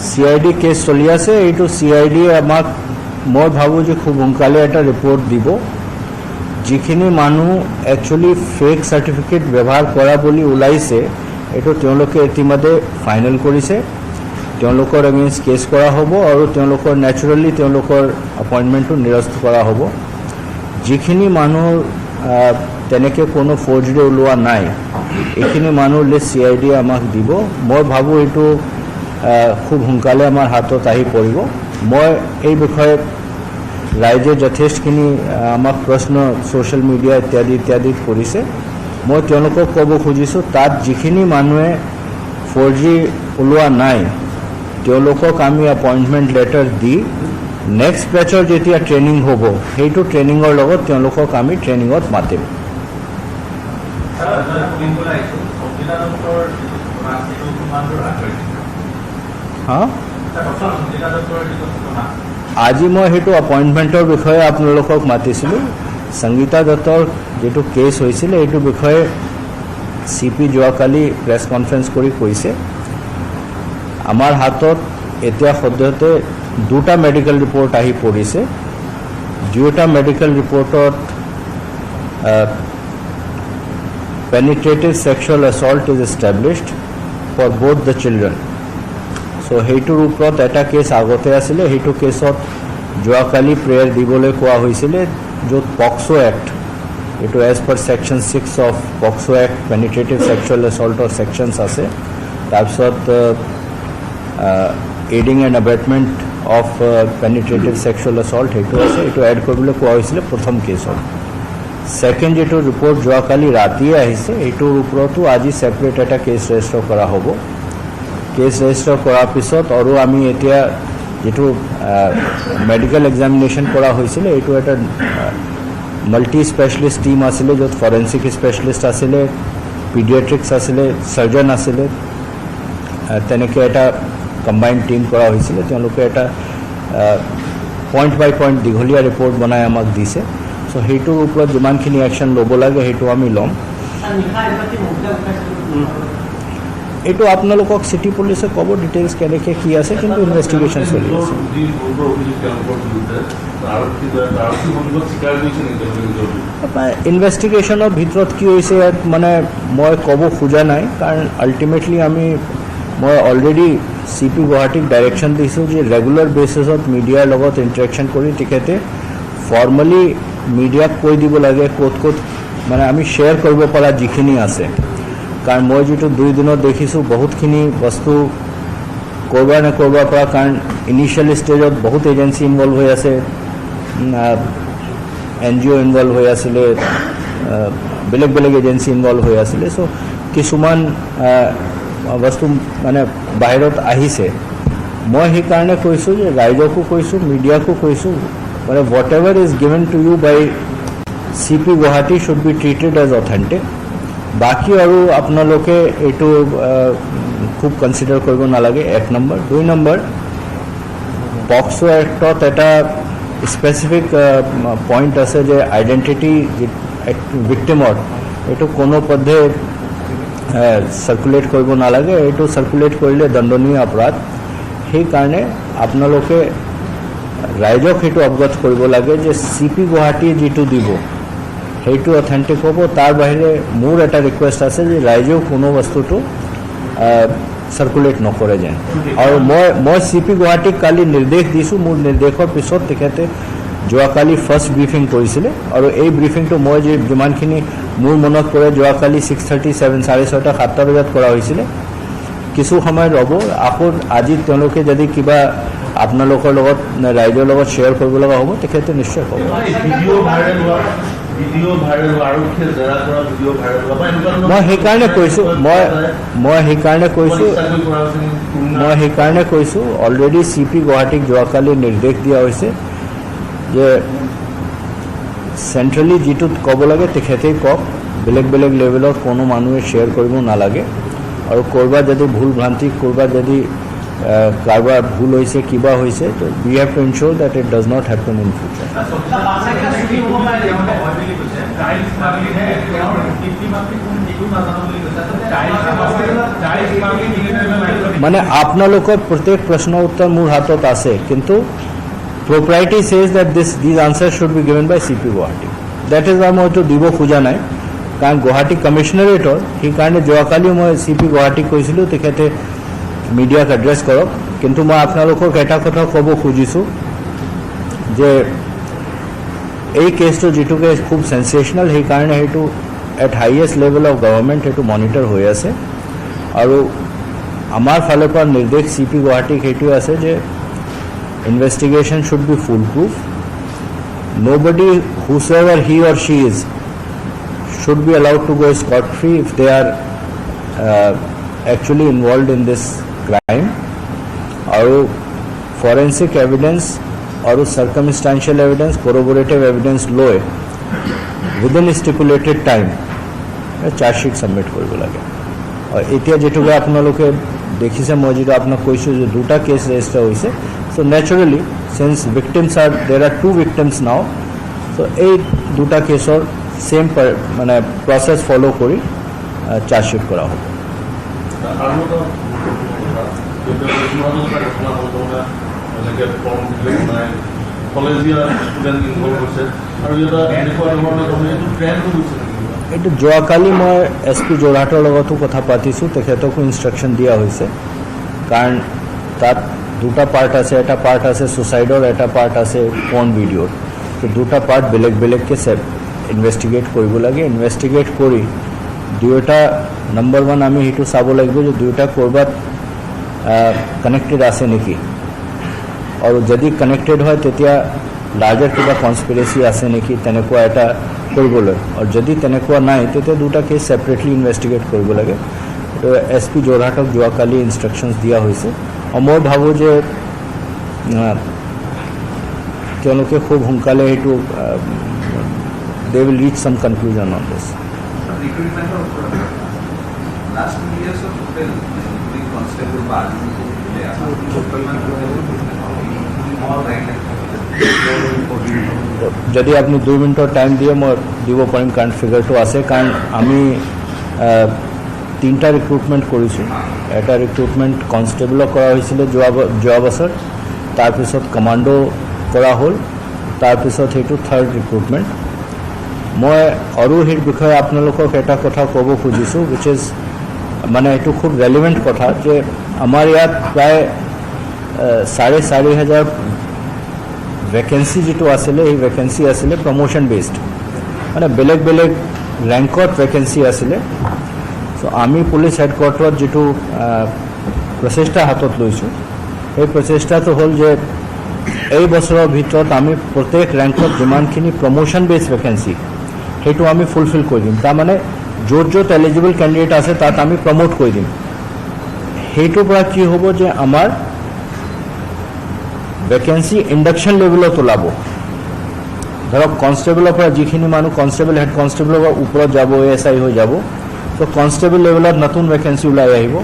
CID case চলি আছে। এইটো CID আমাক মই ভাবোঁ যে খুব সোনকালে এটা ৰিপৰ্ট দিব। যিখিনি মানুহ একচুৱেলি ফেক চাৰ্টিফিকেট ব্যৱহাৰ কৰা বুলি ওলাইছে এইটো তেওঁলোকে ইতিমধ্যে ফাইনেল কৰিছে। তেওঁলোকৰ এগেইনষ্ট কেছ কৰা হ'ব আৰু তেওঁলোকৰ নেচাৰেলি তেওঁলোকৰ এপইণ্টমেণ্টটো নিৰস্ত কৰা হ'ব। যিখিনি মানুহ তেনেকৈ কোনো ফৰ্জৰী ওলোৱা নাই এইখিনি মানুহ লিষ্ট CID আমাক দিব। মই ভাবোঁ এইটো খুব সোনকালে আমাৰ হাতত আহি পৰিব। মই এই বিষয়ে ৰাইজে যথেষ্টখিনি আমাক প্ৰশ্ন ছ'চিয়েল মিডিয়া ইত্যাদিত কৰিছে। মই তেওঁলোকক ক'ব খুজিছোঁ তাত যিখিনি মানুহে ফৰ্জৰী ওলোৱা নাই তেওঁলোকক আমি এপইণ্টমেণ্ট লেটাৰ দি নেক্সট বেচৰ যেতিয়া ট্ৰেইনিং হ'ব সেইটো ট্ৰেইনিঙৰ লগত তেওঁলোকক আমি ট্ৰেইনিঙত মাতিম। আজি মই সেইটো এপইণ্টমেণ্টৰ বিষয়ে আপোনালোকক মাতিছিলোঁ। সংগীতা দত্তৰ যিটো কেছ হৈছিলে এইটো বিষয়ে CP যোৱাকালি প্ৰেছ কনফাৰেঞ্চ কৰি কৈছে আমাৰ হাতত এতিয়া সদ্যহতে 2টা মেডিকেল ৰিপৰ্ট আহি পৰিছে। 2টা মেডিকেল ৰিপৰ্টত penetrative sexual assault is established for both the children। So' সেইটোৰ ওপৰত এটা কেছ আগতে আছিলে। সেইটো কেছত যোৱাকালি প্ৰেয়াৰ দিবলৈ কোৱা হৈছিলে য'ত পক্সো এক্ট এইটো as per section 6 of POCSO act penetrative sexual এছল্টৰ ছেকশ্যনছ আছে। তাৰপিছত aiding and abetment of penetrative sexual assault সেইটো আছে। এইটো এড কৰিবলৈ কোৱা হৈছিলে প্ৰথম কেছত। ছেকেণ্ড যিটো ৰিপৰ্ট যোৱাকালি ৰাতিয়ে আহিছে এইটোৰ ওপৰতো আজি ছেপাৰেট এটা কেছ ৰেজিষ্টাৰ কৰা হ'ব। কেছ ৰেজিষ্টাৰ কৰাৰ পিছত আৰু আমি এতিয়া যিটো মেডিকেল এক্সামিনেশ্যন কৰা হৈছিলে এইটো এটা মাল্টি স্পেচিয়েলিষ্ট টিম আছিলে য'ত ফৰেনচিক স্পেচিয়েলিষ্ট আছিলে, পিডিয়াট্ৰিক্স আছিলে, চাৰ্জন আছিলে, তেনেকৈ এটা কম্বাইণ্ড টিম কৰা হৈছিলে। তেওঁলোকে এটা পইণ্ট বাই পইণ্ট দীঘলীয়া ৰিপৰ্ট বনাই আমাক দিছে। চ' সেইটোৰ ওপৰত যিমানখিনি একশ্যন ল'ব লাগে সেইটো আমি ল'ম। এইটো আপোনালোকক চিটি পুলিচে ক'ব ডিটেইলছ কেনেকৈ কি আছে, কিন্তু ইনভেষ্টিগেশ্যন চলি আছে। ইনভেষ্টিগেশ্যনৰ ভিতৰত কি হৈছে ইয়াত মানে মই ক'ব খোজা নাই, কাৰণ আল্টিমেটলি মই অলৰেডি CP গুৱাহাটীক ডাইৰেকশ্যন দিছোঁ যে ৰেগুলাৰ বেচিছত মিডিয়াৰ লগত ইণ্টাৰেকশ্যন কৰি তেখেতে ফৰ্মেলি মিডিয়াক কৈ দিব লাগে ক'ত মানে আমি শ্বেয়াৰ কৰিব পৰা যিখিনি আছে। কাৰণ মই যিটো 2 দিনত দেখিছোঁ বহুতখিনি বস্তু ক'ৰবাৰ নে ক'ৰবাৰ পৰা, কাৰণ ইনিচিয়েল ষ্টেজত বহুত এজেঞ্চি ইনভলভ হৈ আছে, NGO ইনভলভ হৈ আছিলে, বেলেগ এজেঞ্চি ইনভলভ হৈ আছিলে। চ' কিছুমান বস্তু মানে বাহিৰত আহিছে। মই সেইকাৰণে কৈছোঁ যে ৰাইজকো কৈছোঁ, মিডিয়াকো কৈছোঁ, মানে whatever is given to you by CP Guwahati should be treated as authentic. বাকী আৰু আপোনালোকে এইটো খুব কনচিডাৰ কৰিব নালাগে, 1 নম্বৰ। 2 নম্বৰ, পক্সো এক্টত এটা স্পেচিফিক পইণ্ট আছে যে আইডেণ্টিটি ভিক্টিমৰ এইটো কোনো পধ্যে চাৰ্কুলেট কৰিব নালাগে। এইটো চাৰ্কুলেট কৰিলে দণ্ডনীয় অপৰাধ। সেইকাৰণে আপোনালোকে ৰাইজক সেইটো অৱগত কৰিব লাগে যে CP গুৱাহাটী যিটো দিব সেইটো অথেণ্টিক হ'ব। তাৰ বাহিৰে মোৰ এটা ৰিকুৱেষ্ট আছে যে ৰাইজেও কোনো বস্তুটো চাৰ্কুলেট নকৰে যেন। আৰু মই CP গুৱাহাটীক কালি নিৰ্দেশ দিছোঁ। মোৰ নিৰ্দেশৰ পিছত তেখেতে যোৱাকালি ফাৰ্ষ্ট ব্ৰিফিং কৰিছিলে, আৰু এই ব্ৰিফিংটো মই যিমানখিনি মোৰ মনত পৰে যোৱাকালি 6:37 6:30 7টা বজাত কৰা হৈছিলে। কিছু সময় ৰ'ব, আকৌ আজি তেওঁলোকে যদি কিবা আপোনালোকৰ লগত ৰাইজৰ লগত শ্বেয়াৰ কৰিব লগা হ'ব তেখেতে নিশ্চয় ক'ব। মই সেইকাৰণে কৈছোঁ অলৰেডি CP গুৱাহাটীক যোৱাকালি নিৰ্দেশ দিয়া হৈছে যে চেণ্ট্ৰেলি যিটোত ক'ব লাগে তেখেতেই কওক, বেলেগ লেভেলত কোনো মানুহে শ্বেয়াৰ কৰিব নালাগে। আৰু ক'ৰবাত যদি ভুল ভ্ৰান্তি, ক'ৰবাত যদি কাৰোবাৰ ভুল হৈছে কিবা হৈছে তো we have to ensure that it does not happen in future মানে আপোনালোকৰ প্ৰত্যেক প্ৰশ্নৰ উত্তৰ মোৰ হাতত আছে কিন্তু propriety says that these answers should be given by CP Guwahati. That is why মই এইটো দিব খোজা নাই কাৰণ গুৱাহাটী কমিশ্যনাৰেটৰ সেইকাৰণে যোৱাকালি মই CP Guwahati কৈছিলোঁ তেখেতে মিডিয়াক এড্ৰেছ কৰক কিন্তু মই আপোনালোকক এটা কথা ক'ব খুজিছোঁ যে এই কেছটো যিটো কেছ খুব সেন্সেশনাল সেইকাৰণে সেইটো at highest level of government সেইটো মনিটৰ হৈ আছে আৰু আমাৰ ফালৰ পৰা নিৰ্দেশ CP Guwahati সেইটোৱে আছে যে investigation should be foolproof. Nobody, whosoever he or she is, should be allowed to go scot-free if they are actually involved in this crime. Or forensic evidence or circumstantial evidence, corroborative evidence loe within stipulated time. Charge sheet submit কৰিব লাগে আৰু এতিয়া যেটুকু আপোনালোকে দেখিছে মই যেটা আপোনাক কৈছোঁ যে দুটা কেছ ৰেজিষ্টাৰ হৈছে so naturally since victims are there are two victims now so এই দুটা কেছৰ সেম মানে প্ৰসেস ফলো কৰি চাৰ্জ শিট কৰা হবে এইটো যোৱাকালি মই SP যোৰহাটৰ লগতো কথা পাতিছোঁ তেখেতকো ইনষ্ট্ৰাকশন দিয়া হৈছে কাৰণ তাত দুটা পাৰ্ট আছে এটা পাৰ্ট আছে সুসাইডৰ এটা পাৰ্ট আছে ফোন ভিডিওৰ তো দুটা পাৰ্ট বেলেগ বেলেগকে ইনভেষ্টিগেট কৰিব লাগে ইনভেষ্টিগেট কৰি দুটা নম্বৰ 1 আমি হেতু চাব লাগিব যে দুটা কৰবাত কানেক্টেড আছে নেকি আৰু যদি কানেক্টেড হয় তেতিয়া লাৰ্জাৰ কিবা কনস্পিৰেসি আছে নেকি তেনেকুৱা এটা কৰিবলৈ আৰু যদি তেনেকুৱা নাই তেতিয়া দুটা কেছ সেপাৰেটলি ইনভেষ্টিগেট কৰিব লাগে তো SP যোৰহাটক যোৱাকালি ইনষ্ট্ৰাকশনছ দিয়া হৈছে মই ভাবোঁ যে তেওঁলোকে খুব সোনকালে এইটো they will reach some conclusion on this. যদি আপনি 2 মিনিটৰ টাইম দিয়ে মই দিব পাৰিম কাৰণ ফিগাৰটো আছে কাৰণ আমি তিনটা ৰিক্ৰুটমেণ্ট কৰিছোঁ এটা ৰিক্ৰুটমেণ্ট কনষ্টেবলক কৰা হৈছিলে যোৱা বছৰ তাৰপিছত কমাণ্ডো কৰা হ'ল তাৰপিছত সেইটো থাৰ্ড ৰিক্ৰুটমেণ্ট মই আৰু সেই বিষয়ে আপোনালোকক এটা কথা ক'ব খুজিছোঁ which is মানে এইটো খুব ৰেলেভেণ্ট কথা যে আমাৰ ইয়াত প্ৰায় 4,500 ভেকেঞ্চি যিটো আছিলে এই ভেকেঞ্চি আছিলে প্ৰমোশ্যন বেছড মানে বেলেগ বেলেগ ৰেংকত ভেকেঞ্চি আছিলে সো আমি পুলিচ হেডকোৱাৰ্টাৰত যেটো প্ৰচেষ্টা হাতত লৈছোঁ এই প্ৰচেষ্টাটো হ'ল যে এই বছৰৰ ভিতৰত আমি প্ৰত্যেক ৰেংকত যিমানখিনি প্ৰমোশ্যন বেছ ভেকেঞ্চি সেইটো আমি ফুলফিল কৰি দিম তাৰ মানে য'ত এলিজিবল ক্যান্ডিডেট আছে তাত আমি প্ৰমোট কৰি দিম সেইটো পৰা কি হ'ব যে আমাৰ ভেকেঞ্চি ইন্ডাকশন লেভেলত ওলাব ধৰক কনষ্টেবলৰ পৰা যিখিনি মানুহ কনষ্টেবল হেড কনষ্টেবলৰ ওপৰত যাব এসআই হৈ যাব তো কনষ্টেবল লেভেলত নতুন ভেকেঞ্চি ওলাই আহিব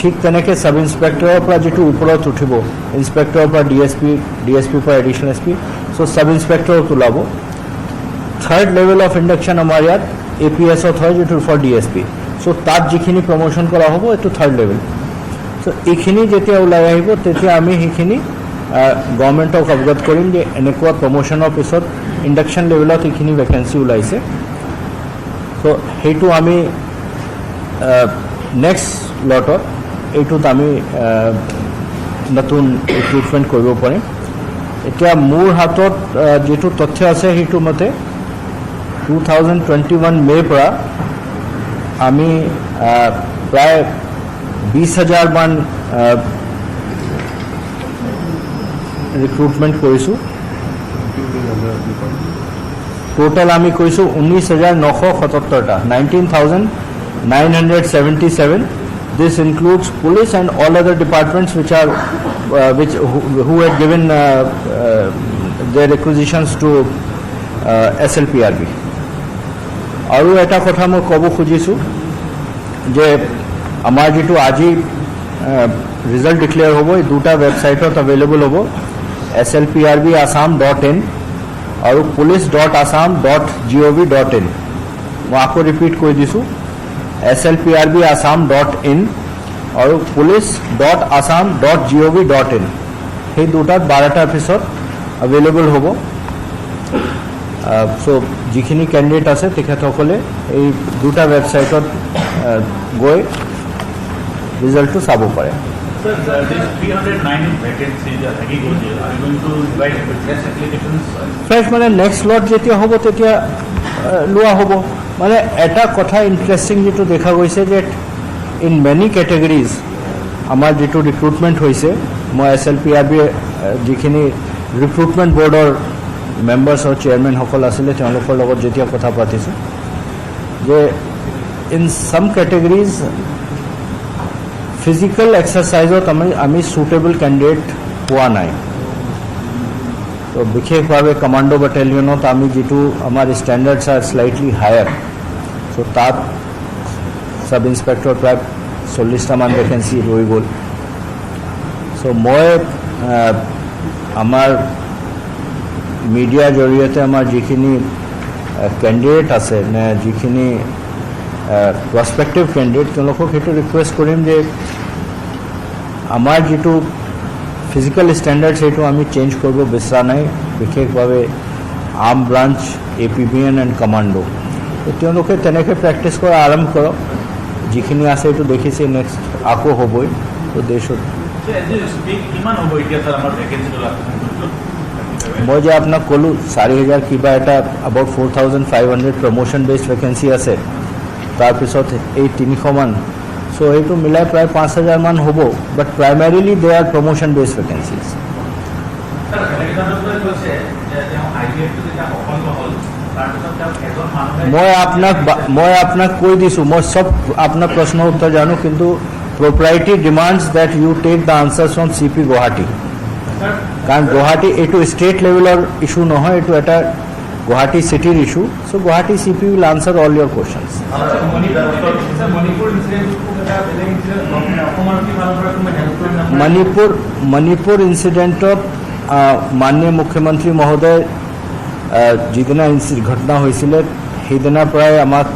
ঠিক তেনেকৈ সাব ইন্সপেক্টৰৰ পৰা যেটো ওপৰত উঠিব ইন্সপেক্টৰৰ পৰা ডিএসপি পৰা এডিশনাল এসপি সো সাব ইন্সপেক্টৰত ওলাব থাৰ্ড লেভেল অফ ইন্ডাকশন আমাৰ ইয়াত এপিএছত হয় যেটো ফৰ ডিএসপি সো তাত যিখিনি প্ৰমোশ্যন কৰা হ'ব এটো থাৰ্ড লেভেল সো এইখিনি যেতিয়া ওলাই আহিব তেতিয়া আমি সেইখিনি গভৰ্ণমেণ্টক অৱগত কৰিম যে এনেকুৱা প্ৰমোশ্যনৰ পিছত ইন্ডাকশন লেভেলত এইখিনি ভেকেঞ্চি ওলাইছে সো সেইটো আমি নেক্সট লটত এইটোত আমি নতুন ৰিক্ৰুটমেণ্ট কৰিব পাৰিম এতিয়া মোৰ হাতত যেটো তথ্য আছে সেইটো মতে 2021 মেৰ পৰা আমি প্ৰায় 20,000 মান ৰিক্ৰুটমেণ্ট কৰিছোঁ টোটাল আমি কৈছোঁ 19,977টা 19,977 this includes police and all other departments which are who had given their requisitions to SLPRB আৰু এটা কথা মই ক'ব খুজিছোঁ যে আমাৰ যেটো আজি ৰিজাল্ট ডিক্লেয়াৰ হ'ব এই দুটা ৱেবছাইটত এভেইলেবল হ'ব slprbassam.in আৰু police.assam.gov.in মই আকৌ ৰিপিট কৰি দিছোঁ slprbassam.in আৰু police.assam.gov.in সেই দুটাত 12টাৰ পিছত এভেইলেবল হ'ব সো যিখিনি কেণ্ডিডেট আছে তেখেতসকলে এই দুটা ৱেবছাইটত গৈ ৰিজাল্টটো চাব পাৰে Sir, these 309 vacancies are going to invite fresh applications? Fresh মানে নেক্সট লট যেতিয়া হ'ব তেতিয়া লোৱা হ'ব মানে এটা কথা ইণ্টাৰেষ্টিং যিটো দেখা গৈছে যে ইন মেনি কেটেগৰিজ আমাৰ যিটো ৰিক্ৰুটমেণ্ট হৈছে মই SLPRB যিখিনি ৰিক্ৰুটমেণ্ট বৰ্ডৰ মেম্বাৰ্ছ আৰু চেয়াৰমেনসকল আছিলে তেওঁলোকৰ লগত যেতিয়া কথা পাতিছোঁ যে ইন ছাম কেটেগৰিজ ফিজিকেল এক্সাৰচাইজত আমি সুটেবল কেণ্ডিডেট পোৱা নাই তো বিশেষভাৱে কমাণ্ডো বেটেলিয়নত আমি যিটো আমাৰ ষ্টেণ্ডাৰ্ডছ আৰ স্লাইটলি হায়াৰ চ' তাত সাব ইন্সপেক্টৰ প্ৰায় 40টামান ভেকেঞ্চি ৰৈ গ'ল চ' মই আমাৰ মিডিয়াৰ জৰিয়তে আমাৰ যিখিনি কেণ্ডিডেট আছে নে যিখিনি প্ৰস্পেক্টিভ কেণ্ডিডেট তেওঁলোকক সেইটো ৰিকুৱেষ্ট কৰিম যে আমাৰ যিটো ফিজিকেল ষ্টেণ্ডাৰ্ড সেইটো আমি চেঞ্জ কৰিব বিচৰা নাই বিশেষভাৱে arm branch APBN and commando তেওঁলোকে তেনেকৈ প্ৰেক্টিছ কৰা আৰম্ভ কৰক যিখিনি আছে এইটো দেখিছে নেক্সট আকৌ হ'বই তো দেশত মই যে আপোনাক ক'লোঁ 4,000 কিবা এটা এবাউট 4,500 প্ৰমোশ্যন বেছড ভেকেঞ্চি আছে তাৰপিছত এই 300 মান চ' এইটো মিলাই প্ৰায় 5,000 মান হ'ব বাট প্ৰাইমেৰিলি দে আৰ প্ৰমোশ্যন বেছড ভেকেঞ্চিজ মই আপোনাক কৈ দিছোঁ মই চব আপোনাৰ প্ৰশ্নৰ উত্তৰ জানো কিন্তু property demands that you take the answers from CP Guwahati কাৰণ গুৱাহাটী এইটো ষ্টেট লেভেলৰ ইছ্যু নহয় এইটো এটা Guwahati city issue, so Guwahati CP will answer all your questions. Manipur incident माननीय मुख्यमंत्री महोदय जिदिना घटना হৈছিল সেইদিনা প্ৰায় আমাক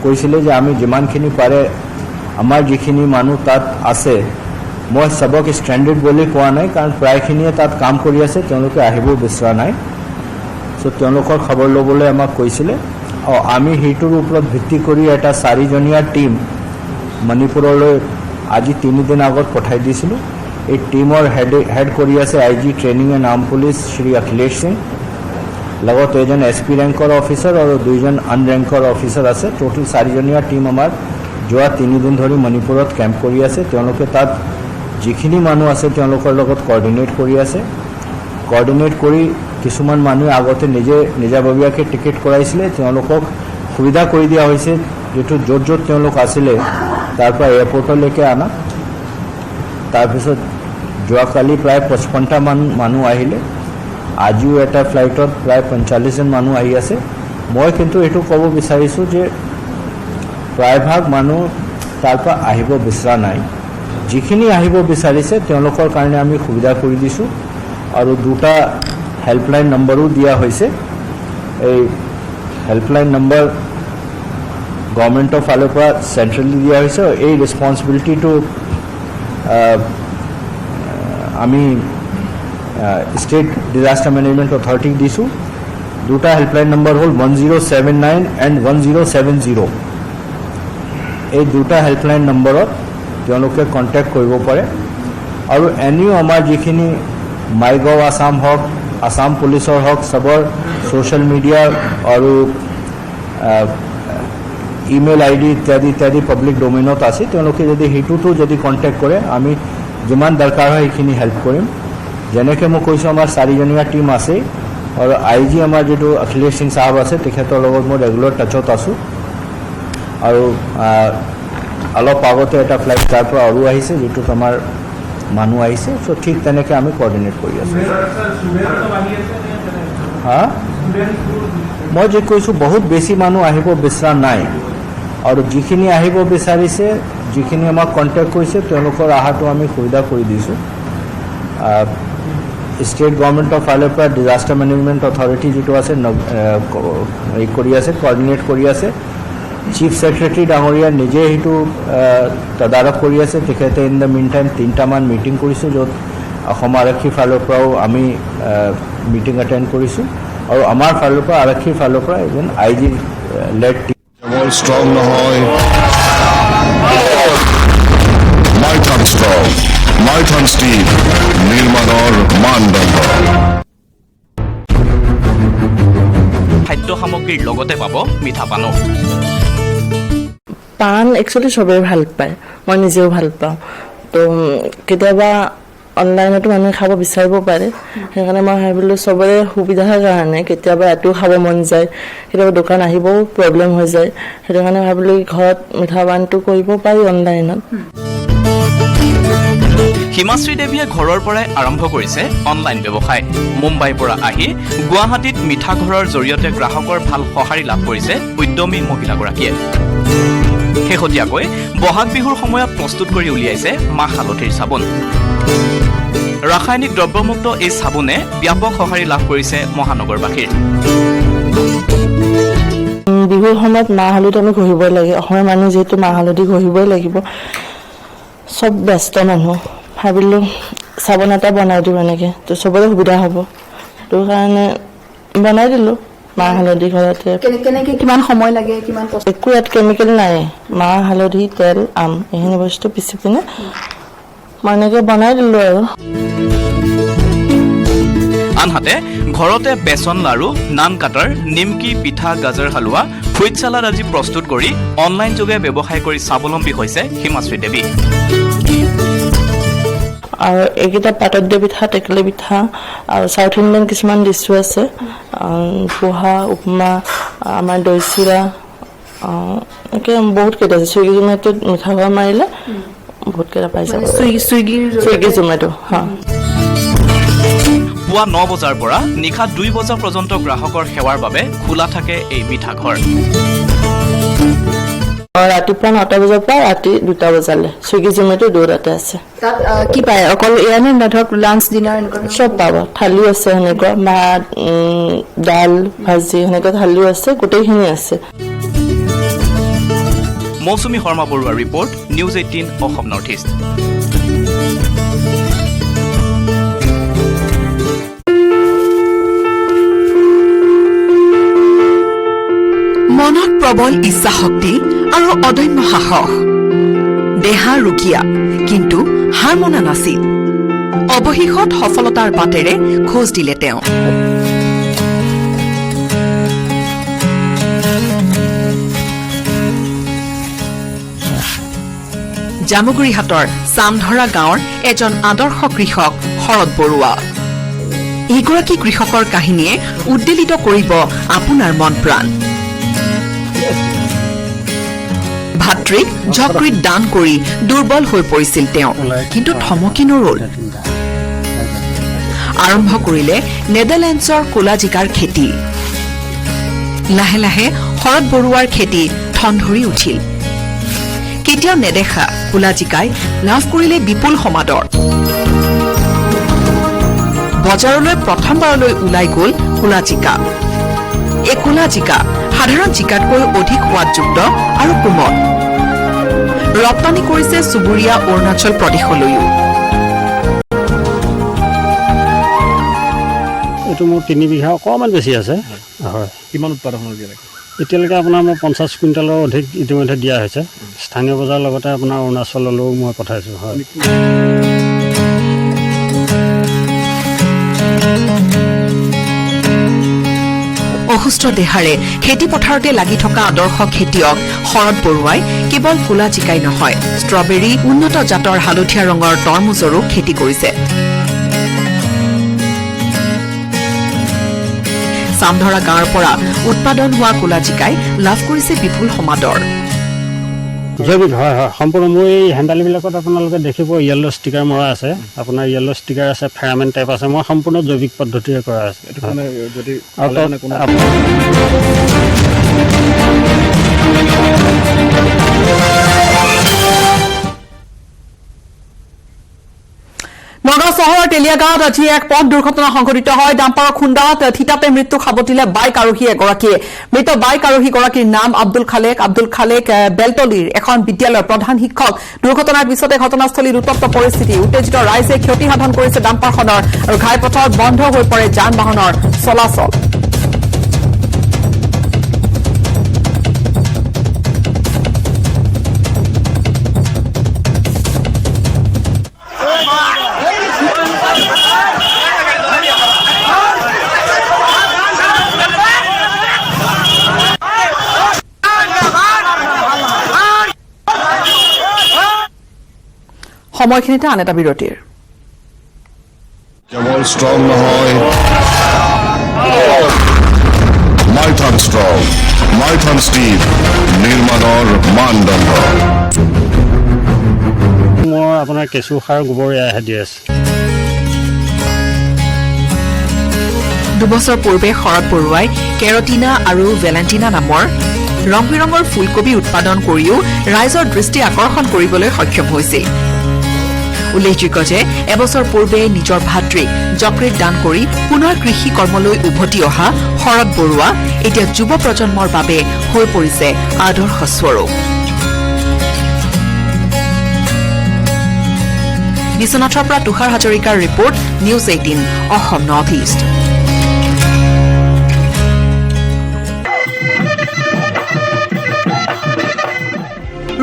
কৈছিলে যে আমি যিমানখিনি পাৰে আমাৰ যিখিনি মানুহ তাত আছে মই সবক ষ্ট্ৰেণ্ডেড বুলি কোৱা নাই কাৰণ প্ৰায়খিনিয়ে তাত কাম কৰি আছে তেওঁলোকে আহিব বিচৰা নাই সো তেওঁলোকৰ খবৰ ল'বলৈ আমাক কৈছিলে আৰু আমি সেইটোৰ ওপৰত ভিত্তি কৰি এটা 4জনীয়া টিম মণিপুৰলৈ আজি 3 দিন আগত পঠাই দিছিলোঁ এই টিমৰ হেড কৰি আছে IG training and arm police Shri Akhilesh Singh লগত এজন SP ৰেংকৰ অফিচাৰ আৰু দুজন আনৰেংকৰ অফিচাৰ আছে টোটাল 4জনীয়া টিম আমাৰ যোৱা 3 দিন ধৰি মণিপুৰত কেম্প কৰি আছে তেওঁলোকে তাত যিখিনি মানুহ আছে তেওঁলোকৰ লগত কোঅৰ্ডিনেট কৰি আছে কোঅৰ্ডিনেট কৰি কিছুমান মানুহ আগতে নিজাববীয়াকৈ টিকেট কৰাইছিলে তেওঁলোকক সুবিধা কৰি দিয়া হৈছে যেটো য'ত তেওঁলোক আছিলে তাৰ পৰা এয়াৰপৰ্টলৈকে আনা তাৰপিছত যোৱাকালি প্ৰায় 55টা মানুহ আহিলে আজিও এটা ফ্লাইটত প্ৰায় 45জন মানুহ আহি আছে মই কিন্তু এটো ক'ব বিচাৰিছোঁ যে প্ৰায়ভাগ মানুহ তাৰ পৰা আহিব বিচৰা নাই যিখিনি আহিব বিচাৰিছে তেওঁলোকৰ কাৰণে আমি সুবিধা কৰি দিছোঁ আৰু দুটা হেল্পলাইন নম্বৰো দিয়া হৈছে এই হেল্পলাইন নম্বৰ গভৰ্ণমেণ্টৰ ফালৰ পৰা চেণ্ট্ৰেলি দিয়া হৈছে এই ৰেছপন্সিবিলিটিটো আমি ষ্টেট ডিজাস্টাৰ মেনেজমেণ্ট অথৰিটিক দিছোঁ দুটা হেল্পলাইন নম্বৰ হ'ল 1079 এণ্ড 1070 এই দুটা হেল্পলাইন নম্বৰত তেওঁলোকে কণ্টেক্ট কৰিব পাৰে আৰু এনেও আমাৰ যিখিনি মাইগভ আসাম হওক আসাম পুলিচৰ হওক সবৰ সোশ্যাল মিডিয়া আৰু ইমেইল ID ইত্যাদি পাব্লিক ডোমেইনত আছে তেওঁলোকে যদি হেতুটো যদি কণ্টেক্ট কৰে আমি যিমান দৰকাৰ হয় সেইখিনি হেল্প কৰিম যেনেকৈ মই কৈছোঁ আমাৰ 4জনীয়া টিম আছে আৰু IG আমাৰ যেটো অখিলেশ সিং সাহেব আছে তেখেতৰ লগত মই ৰেগুলাৰ টাচত আছোঁ আৰু অলপ আগতে এটা ফ্লাইট তাৰ পৰা আৰু আহিছে যেটো আমাৰ মানুহ আহিছে সো ঠিক তেনেকৈ আমি কোঅৰ্ডিনেট কৰি আছোঁ হা মই যে কৈছোঁ বহুত বেছি মানুহ আহিব বিচৰা নাই আৰু যিখিনি আহিব বিচাৰিছে যিখিনি আমাক কণ্টেক্ট কৰিছে তেওঁলোকৰ অহাটো আমি সুবিধা কৰি দিছোঁ ষ্টেট গভৰ্ণমেণ্টৰ ফালৰ পৰা ডিজাষ্টাৰ মেনেজমেণ্ট অথৰিটি যিটো আছে এই কৰি আছে কোঅৰ্ডিনেট কৰি আছে চিফ ছেক্ৰেটাৰী ডাঙৰীয়া নিজে সেইটো তদাৰক কৰি আছে তেখেতে ইন দ্য মিন টাইম 3টামান মিটিং কৰিছোঁ য'ত অসম আৰক্ষীৰ ফালৰ পৰাও আমি মিটিং এটেণ্ড কৰিছোঁ আৰু আমাৰ ফালৰ পৰা আৰক্ষীৰ ফালৰ পৰা এজন IG লেড ষ্ট্ৰং নহয় মাইথন ষ্ট্ৰং মাইথন ষ্টিল নিৰ্মাণৰ মানদণ্ড খাদ্য সামগ্ৰীৰ লগতে পাব মিঠা পানো পান একচুৱেলি চবেই ভাল পায় মই নিজেও ভাল পাওঁ তো কেতিয়াবা অনলাইনতো মানুহে খাব বিচাৰিব পাৰে সেইকাৰণে মই ভাবিলোঁ চবৰে সুবিধাৰ কাৰণে কেতিয়াবা এটো খাব মন যায় কেতিয়াবা দোকান আহিবও প্ৰব্লেম হৈ যায় সেইটো কাৰণে ভাবিলোঁ ঘৰত মিঠা পানটো কৰিব পাৰি অনলাইনত হিমাশ্ৰী দেৱীয়ে ঘৰৰ পৰাই আৰম্ভ কৰিছে অনলাইন ব্যৱসায় মুম্বাইৰ পৰা আহি গুৱাহাটীত মিঠা ঘৰৰ জৰিয়তে গ্ৰাহকৰ ভাল সঁহাৰি লাভ কৰিছে উদ্যমী মহিলাগৰাকীয়ে শেহতীয়াকৈ বহাগ বিহুৰ সময়ত প্ৰস্তুত কৰি উলিয়াইছে মা হালধিৰ চাবোন ৰাসায়নিক দ্ৰব্যমুক্ত এই চাবোনে ব্যাপক সঁহাৰি লাভ কৰিছে মহানগৰবাসীৰ বিহুৰ সময়ত মাহ হালধি আমি ঘঁহিবই লাগে অসমীয়া মানুহ যিহেতু মাহ হালধি ঘঁহিবই লাগিব চব ব্যস্ত মানুহ ভাবিলোঁ চাবোন এটা বনাই দিওঁ এনেকৈ তো চবৰে সুবিধা হ'ব সেইটো কাৰণে বনাই দিলোঁ মাহ হালধি ঘৰতে কেনেকৈ কিমান সময় লাগে কিমান একো ইয়াত কেমিকেল নাই মাহ হালধি তেল আম এইখিনি বস্তু পিচি পিনে মই এনেকৈ বনাই দিলোঁ আৰু আনহাতে ঘৰতে বেচন লাৰু নান কাটাৰ নিমকি পিঠা গাজৰ হালোৱা ফ্ৰুইট চালাড আদি প্ৰস্তুত কৰি অনলাইন যোগে ব্যৱসায় কৰি স্বাৱলম্বী হৈছে হিমাশ্ৰী দেৱী আৰু এইকেইটা পাতত দিয়া পিঠা টেকেলি পিঠা আৰু চাউথ ইণ্ডিয়ান কিছুমান ডিছো আছে পোহা উপমা আমাৰ দৈ চিৰা এনেকৈ বহুতকেইটা আছে ছুইগি জমেটোত মিঠা ঘৰ মাৰিলে বহুতকেইটা পাই যাব ছুইগি জমেটো পুৱা 9 বজাৰ পৰা নিশা 2 বজা পৰ্যন্ত গ্ৰাহকৰ সেৱাৰ বাবে খোলা থাকে এই মিঠা ঘৰ ৰাতিপুৱা 9টা বজাৰ পৰা ৰাতি 2টা বজালৈ ছুইগি জমেটো দৌৰাতে আছে তাত কি পায় অকল এয়া নে ধৰক লাঞ্চ ডিনাৰ এনেকুৱা চব পাব থালি আছে সেনেকুৱা ভাত দাল ভাজি সেনেকুৱা থালিও আছে গোটেইখিনি আছে মৌচুমী শৰ্মা বৰুৱাৰ report news 18 Assam north east মনত প্ৰবল ইচ্ছা শক্তি আৰু অদম্য সাহস দেহা ৰুকিয়া কিন্তু হাৰ মনা নাছিল অৱশেষত সফলতাৰ বাটেৰে খোজ দিলে তেওঁ জামুগুৰিহাটৰ চামধৰা গাঁৱৰ এজন আদৰ্শ কৃষক শৰৎ বৰুৱা এইগৰাকী কৃষকৰ কাহিনীয়ে উদ্বেলিত কৰিব আপোনাৰ মন প্ৰাণ ভাতৃক যকৃত দান কৰি দুৰ্বল হৈ পৰিছিল তেওঁ কিন্তু থমকি নৰল আৰম্ভ কৰিলে নেদাৰলেণ্ডছৰ কোলাজিকাৰ খেতি লাহে লাহে শৰৎ বৰুৱাৰ খেতি ঠন ধৰি উঠিল কেতিয়াও নেদেখা কোলাজিকাই লাভ কৰিলে বিপুল সমাদৰ বজাৰলৈ প্ৰথমবাৰলৈ ওলাই গ'ল কোলাজিকা এই কোলাজিকা সাধাৰণ জিকাতকৈ অধিক সোৱাদযুক্ত আৰু কোমল ৰপ্তানি কৰিছে চুবুৰীয়া অৰুণাচল প্ৰদেশলৈও এইটো মোৰ 3 বিঘা অকণমান বেছি আছে হয় কিমান উৎপাদন হ'ল এতিয়ালৈকে আপোনাৰ মই 50 কুইণ্টেলৰ অধিক ইতিমধ্যে দিয়া হৈছে স্থানীয় বজাৰৰ লগতে আপোনাৰ অৰুণাচললৈও মই পঠাইছোঁ হয় অসুস্থ দেহাৰে খেতি পথাৰতে লাগি থকা আদৰ্শ খেতিয়ক শৰৎ বৰুৱাই কেৱল কোলাজিকাই নহয় ষ্ট্ৰবেৰী উন্নত জাতৰ হালধীয়া ৰঙৰ তৰমুজৰো খেতি কৰিছে চামধৰা গাঁৱৰ পৰা উৎপাদন হোৱা কোলাজিকাই লাভ কৰিছে বিপুল সমাদৰ জৈৱিক হয় হয় সম্পূৰ্ণ মোৰ এই হেণ্ডালিবিলাকত আপোনালোকে দেখিব য়েল্ল' ষ্টিকাৰ মৰা আছে আপোনাৰ য়েল্ল' ষ্টিকাৰ আছে ফেৰামেন টাইপ আছে মই সম্পূৰ্ণ জৈৱিক পদ্ধতিৰে কৰা আছে যদি চহৰৰ তেলিয়া গাঁৱত আজি এক পথ দুৰ্ঘটনা সংঘটিত হয়। ডাম্পাৰৰ খুন্দাত থিতাতে মৃত্যু সাবটিলে বাইক আৰোহী এগৰাকীয়ে। মৃত বাইক আৰোহীগৰাকীৰ নাম আব্দুল খালেক বেলতলিৰ এখন বিদ্যালয়ৰ প্ৰধান শিক্ষক। দুৰ্ঘটনাৰ পিছতে ঘটনাস্থলীত উত্তপ্ত পৰিস্থিতি। উত্তেজিত ৰাইজে ক্ষতি সাধন কৰিছে ডাম্পাৰখনৰ আৰু ঘাইপথত বন্ধ হৈ পৰে যান বাহনৰ চলাচল। সময়খিনিতে আন এটা বিৰতিৰ। কেৱল ষ্ট্ৰং নহয়, মাইথান ষ্ট্ৰং, মাইথান ষ্টিল, নিৰ্মাণৰ মানদণ্ড। মই আপোনাৰ কেঁচু সাৰ গোবৰ এয়াহে দি আছে। দুবছৰ পূৰ্বে শৰৎ বৰুৱাই কেৰটিনা আৰু ভেলেণ্টিনা নামৰ ৰং বিৰঙৰ ফুলকবি উৎপাদন কৰিও ৰাইজৰ দৃষ্টি আকৰ্ষণ কৰিবলৈ সক্ষম হৈছিল। উল্লেখযোগ্য যে এবছৰ পূৰ্বে নিজৰ ভাতৃক যকৃত দান কৰি পুনৰ কৃষি কৰ্মলৈ উভতি অহা শৰৎ বৰুৱা এতিয়া যুৱ প্ৰজন্মৰ বাবে হৈ পৰিছে আদৰ্শস্বৰূপ। বিশ্বনাথৰ পৰা তুষাৰ হাজৰিকাৰ report, news 18 Assam north east.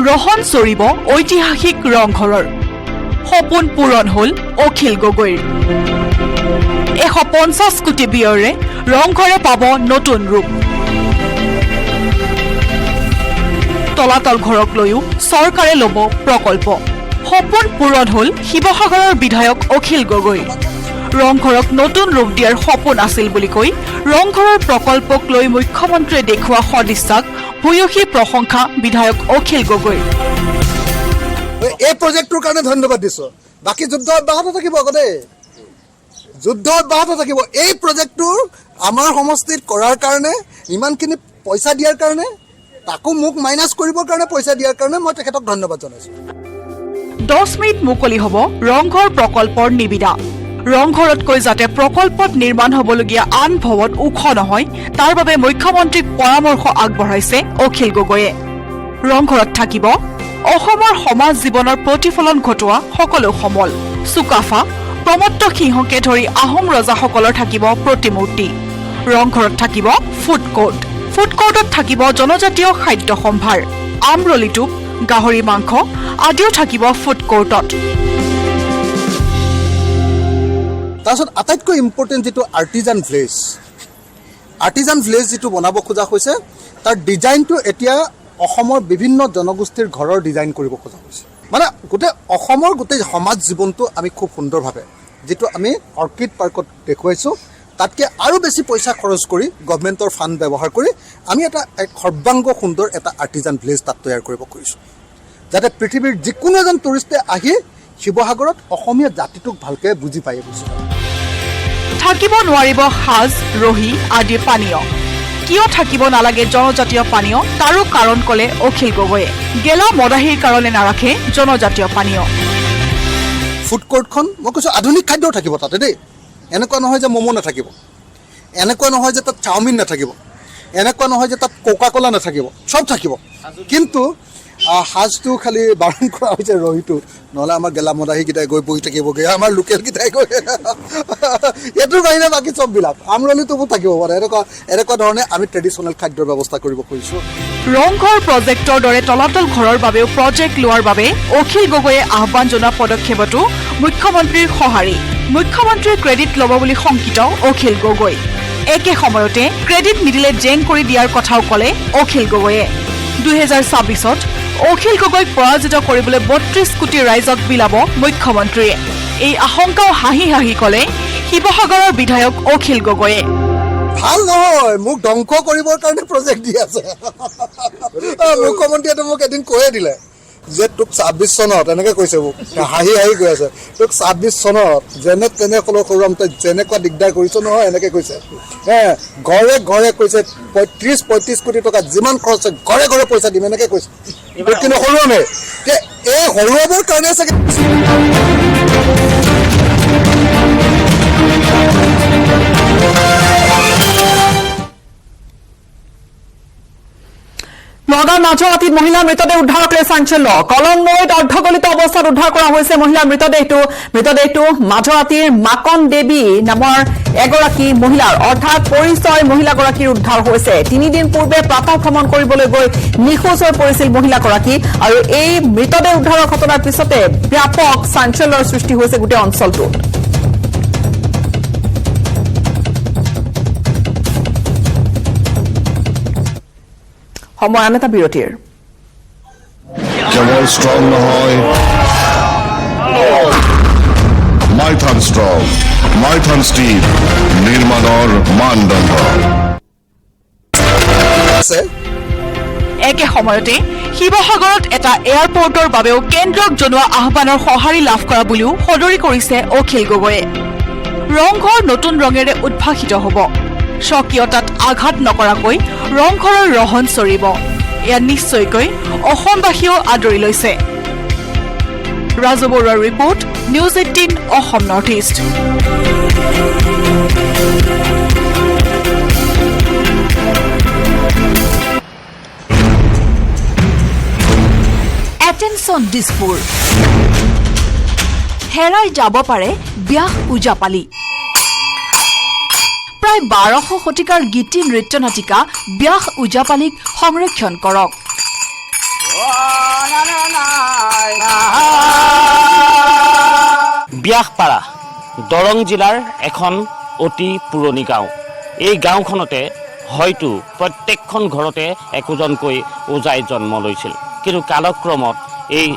ৰহন চৰিব ঐতিহাসিক ৰংঘৰৰ। সপোন পূৰণ হল অখিল গগৈৰ। 150 কোটি ব্যয়েৰে ৰংঘৰে পাব নতুন ৰূপ। তলাতল ঘৰক লৈও চৰকাৰে ল'ব প্ৰকল্প। সপোন পূৰণ হল শিৱসাগৰৰ বিধায়ক অখিল গগৈ। ৰংঘৰক নতুন ৰূপ দিয়াৰ সপোন আছিল বুলি কৈ ৰংঘৰৰ প্ৰকল্পক লৈ মুখ্যমন্ত্ৰীয়ে দেখুওৱা সদিচ্ছাক ভূয়সী প্ৰশংসা বিধায়ক অখিল গগৈ। এই প্ৰজেক্টটোৰ কাৰণে ধন্যবাদ দিছো। বাকী যুদ্ধ অব্যাহত থাকিব, আগতে যুদ্ধ অব্যাহত থাকিব। এই প্ৰজেক্টটো আমাৰ সমষ্টিত কৰাৰ কাৰণে, ইমানখিনি পইচা দিয়াৰ কাৰণে, তাকো মোক মাইনাছ কৰিবৰ কাৰণে পইচা দিয়াৰ কাৰণে মই তেখেতক ধন্যবাদ জনাইছো। 10 মিনিট মুকলি হ'ব ৰংঘৰ প্ৰকল্পৰ নিবিদা। ৰংঘৰতকৈ যাতে প্ৰকল্পত নিৰ্মাণ হ'বলগীয়া আন ভৱন ওখ নহয়, তাৰ বাবে মুখ্যমন্ত্ৰীক পৰামৰ্শ আগবঢ়াইছে অখিল গগৈয়ে। ৰংঘৰত থাকিব অসমৰ সমাজ জীৱনৰ প্ৰতিফলন ঘটোৱা সকলো সমল। চুকাফা, প্ৰমত্ত সিংহকে ধৰি আহোম ৰজাসকলৰ থাকিব প্ৰতিমূৰ্তি। ৰংঘৰত থাকিব ফুড কোৰ্ট। ফুড কোৰ্টত থাকিব জনজাতীয় খাদ্য সম্ভাৰ। আমৰলি টোপ, গাহৰি মাংস আদিও থাকিব ফুড কোৰ্টত। তাৰপিছত আটাইতকৈ ইম্পৰ্টেণ্ট যিটো আৰ্টিজান ভিলেজ যিটো বনাব খোজা হৈছে, তাৰ ডিজাইনটো এতিয়া অসমৰ বিভিন্ন জনগোষ্ঠীৰ ঘৰৰ ডিজাইন কৰিব খোজা হৈছে। মানে গোটেই অসমৰ গোটেই সমাজ জীৱনটো আমি খুব সুন্দৰভাৱে, যিটো আমি অৰ্কিড পাৰ্কত দেখুৱাইছোঁ, তাতকৈ আৰু বেছি পইচা খৰচ কৰি গভমেণ্টৰ ফাণ্ড ব্যৱহাৰ কৰি আমি এটা সৰ্বাংগ সুন্দৰ এটা আৰ্টিজান ভিলেজ তাত তৈয়াৰ কৰিব খুজিছোঁ, যাতে পৃথিৱীৰ যিকোনো এজন টুৰিষ্টে আহি শিৱসাগৰত অসমীয়া জাতিটোক ভালকৈ বুজি পায়। থাকিব নোৱাৰিব সাজ, ৰহি আদিৰ পানীয়। কিয় থাকিব নালাগে জনজাতীয় পানীয়, তাৰো কাৰণ ক'লে অখিল গগৈয়ে। গেলা মদাহীৰ কাৰণে নাৰাখে জনজাতীয় পানীয়। ফুড কোৰ্টখন মই কৈছোঁ আধুনিক খাদ্যও থাকিব তাতে দেই। এনেকুৱা নহয় যে ম'ম' নাথাকিব, এনেকুৱা নহয় যে তাত চাওমিন নাথাকিব, এনেকুৱা নহয় যে তাত কোকা কোলা নাথাকিব, চব থাকিব। কিন্তু সাজটো খালি বাৰণ কৰা হৈছে ৰহিটো, নহ'লে আমাৰ গেলা মদাহীকেইটাই গৈ বহি থাকিবগৈ, আমাৰ লোকেলকেইটাই গৈ এইটোৰ বাহিৰে বাকী চববিলাক আমৰলিটো থাকিব পাৰে। এনেকুৱা ধৰণে আমি ট্ৰেডিশ্যনেল খাদ্যৰ ব্যৱস্থা কৰিব খুজিছোঁ। ৰংঘৰ প্ৰজেক্টৰ দৰে তলাতল ঘৰৰ বাবেও প্ৰজেক্ট লোৱাৰ বাবে অখিল গগৈয়ে আহ্বান জনোৱা পদক্ষেপতো মুখ্যমন্ত্ৰীৰ সঁহাৰি। মুখ্যমন্ত্ৰীয়ে ক্ৰেডিট ল'ব বুলি শংকিত অখিল গগৈ। একে সময়তে ক্ৰেডিট নিদিলে জেং কৰি দিয়াৰ কথাও ক'লে অখিল গগৈয়ে। 2026ত অখিল গগৈক পৰাজিত কৰিবলৈ 32 কোটি ৰাইজক বিলাব মুখ্যমন্ত্ৰীয়ে। এই আশংকাও হাঁহি হাঁহি ক'লে শিৱসাগৰৰ বিধায়ক অখিল গগৈয়ে। ভাল নহয়, মোক ধ্বংস কৰিবৰ কাৰণে প্ৰজেক্ট দি আছে। মুখ্যমন্ত্ৰীয়ে মোক এদিন কৈয়ে দিলে যে তোক 26 চনত এনেকৈ কৈছে, মোক হাঁহি হাঁহি কৈ আছে, তোক 26 চনত যেনে তেনে সৰুৰাম তই যেনেকুৱা দিগদাৰ কৰিছ নহয়, এনেকৈ কৈছে। ঘৰে ঘৰে কৈছে 35-35 কোটি টকা যিমান খৰচ হয় ঘৰে ঘৰে পইচা দিম এনেকৈ কৈছে। কিন্তু সৰুৱামে এই সৰুৱাবৰ কাৰণে চাগে নগাঁও মাজুৱাতীত মহিলাৰ মৃতদেহ উদ্ধাৰক লৈ চাঞ্চল্য কলং নৈত অৰ্ধগলিত অৱস্থাত উদ্ধাৰ কৰা হৈছে মহিলাৰ মৃতদেহটো মাজুৱাতীৰ মাকন দেৱী নামৰ এগৰাকী মহিলাৰ অৰ্থাৎ পৰিচয় মহিলাগৰাকীৰ উদ্ধাৰ হৈছে 3 দিন পূৰ্বে প্ৰাতঃ ভ্ৰমণ কৰিবলৈ গৈ নিখোজ হৈ পৰিছিল মহিলাগৰাকী আৰু এই মৃতদেহ উদ্ধাৰৰ ঘটনাৰ পিছতে ব্যাপক চাঞ্চল্যৰ সৃষ্টি হৈছে গোটেই অঞ্চলটোত সময় আন এটা বিৰতিৰ কেৱল ষ্ট্ৰং নহয় মাইথান ষ্ট্ৰং মাইথান ষ্টিল নিৰ্মাণৰ মানদণ্ড একে সময়তে শিৱসাগৰত এটা এয়াৰপৰ্টৰ বাবেও কেন্দ্ৰক জনোৱা আহ্বানৰ সঁহাৰি লাভ কৰা বুলিও সদৰি কৰিছে অখিল গগৈয়ে ৰংঘৰ নতুন ৰঙেৰে উদ্ভাসিত হ'ব স্বকীয়তাত আঘাত নকৰাকৈ ৰংঘৰৰ ৰহণ চৰিব এয়া নিশ্চয়কৈ অসমবাসীয়েও আদৰি লৈছে ৰাজু বৰুৱাৰ report news 18 Assam north east attention Dispur হেৰাই যাব পাৰে ব্যাস ওজাপালি প্ৰায় 1200 শতিকাৰ গীতি নৃত্য নাটিকা ব্যাস ওজাপালিক সংৰক্ষণ কৰক ব্যাসপাৰা দৰং জিলাৰ এখন অতি পুৰণি গাঁও এই গাঁওখনতে হয়তো প্ৰত্যেকখন ঘৰতে একোজনকৈ ওজাই জন্ম লৈছিল কিন্তু কালক্ৰমত এই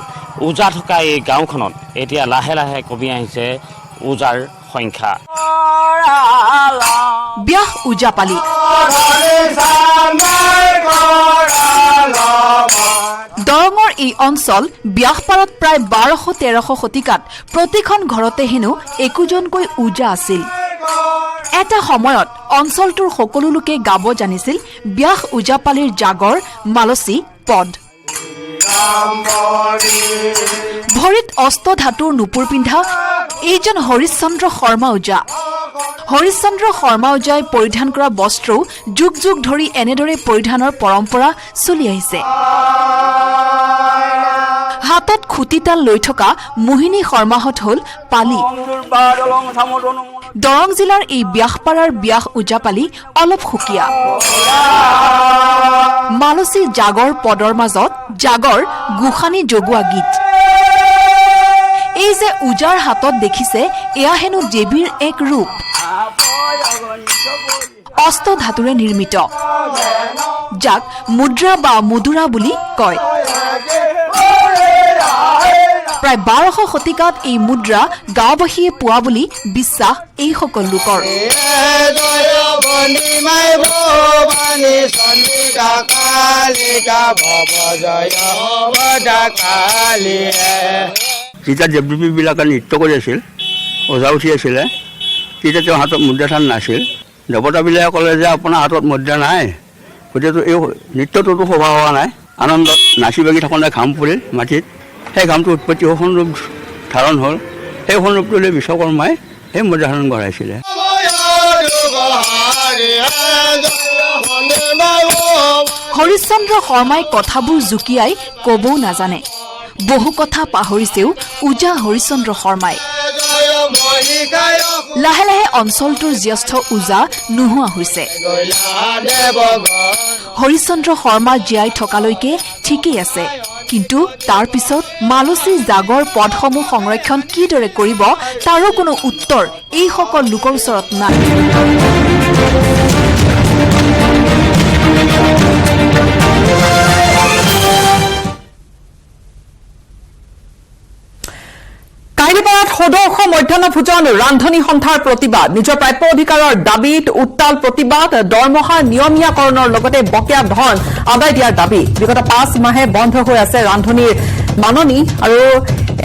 ওজা থকা এই গাঁওখনত এতিয়া লাহে লাহে কমি আহিছে ওজাৰ সংখ্যা ব্যাস ওজাপালি দৰঙৰ এই অঞ্চল ব্যাসপাৰাত প্ৰায় 1200-1300 শতিকাত প্ৰতিখন ঘৰতে হেনো একোজনকৈ ওজা আছিল এটা সময়ত অঞ্চলটোৰ সকলো লোকে গাব জানিছিল ব্যাস ওজাপালিৰ জাগৰ মালসী পদ ভৰিত অস্ত ধাতুৰ নুপুৰ পিন্ধা এইজন হৰিশ্চন্দ্ৰ শৰ্মা ওজা হৰিশ্চন্দ্ৰ শৰ্মা ওজাই পৰিধান কৰা বস্ত্ৰও যুগ যুগ ধৰি এনেদৰে পৰিধানৰ পৰম্পৰা চলি আহিছে হাতত খুটিতাল লৈ থকা মোহিনী শৰ্মাহত হল পালি দৰং জিলাৰ এই ব্যাসপাৰাৰ ব্যাস ওজাপালি অলপ সুকীয়া মালসী জাগৰ পদৰ মাজত জাগৰ গোসানী জগোৱা গীত এই যে উজাৰ হাতত দেখিছে এয়া হেনো দেৱীৰ এক ৰূপ অস্ত ধাতুৰে নিৰ্মিত যাক মুদ্ৰা বা মুদুৰা বুলি কয় প্ৰায় 1200 শতিকাত এই মুদ্ৰা গাঁওবাসীয়ে পোৱা বুলি বিশ্বাস এই সকল লোকৰ যেতিয়া দেৱদেৱীবিলাকে নৃত্য কৰি আছিল ওজা উঠি আছিলে তেতিয়া তেওঁৰ হাতত মুদ্ৰা থান নাছিল দেৱতাবিলাকে ক'লে যে আপোনাৰ হাতত মুদ্ৰা নাই গতিকে এই নৃত্যটোতো শোভা হোৱা নাই আনন্দত নাচি বাগি থাকোঁতে ঘাম পৰিল মাটিত সেই ঘামটো উৎপত্তি সোণ ৰূপ ধাৰণ হ'ল সেই সোণ ৰূপটো লৈ বিশ্বকৰ্মাই সেই মুদ্ৰাধাৰণ কৰাইছিলে হৰিশ্চন্দ্ৰ শৰ্মাই কথাবোৰ জুকিয়াই কবও নাজানে বহু কথা পাহৰিছেও ওজা হৰিশ্চন্দ্ৰ শৰ্মাই লাহে লাহে অঞ্চলটোৰ জ্যেষ্ঠ ওজা নোহোৱা হৈছে হৰিশ্চন্দ্ৰ শৰ্মা জীয়াই থকালৈকে ঠিকেই আছে কিন্তু তাৰ পিছত মালসী জাগৰ পদসমূহ সংৰক্ষণ কিদৰে কৰিব তাৰো কোনো উত্তৰ এই সকল লোকৰ ওচৰত নাই কাহিলীপাৰাত সদৰ্শ মধ্যাহ্ন ভোজন ৰান্ধনী সন্থাৰ প্ৰতিবাদ নিজৰ প্ৰাপ্য অধিকাৰৰ দাবীত উত্তাল প্ৰতিবাদ দৰমহা নিয়মীয়াকৰণৰ লগতে বকেয়া ধন আদায় দিয়াৰ দাবী বিগত 5 মাহে বন্ধ হৈ আছে ৰান্ধনীৰ মাননি আৰু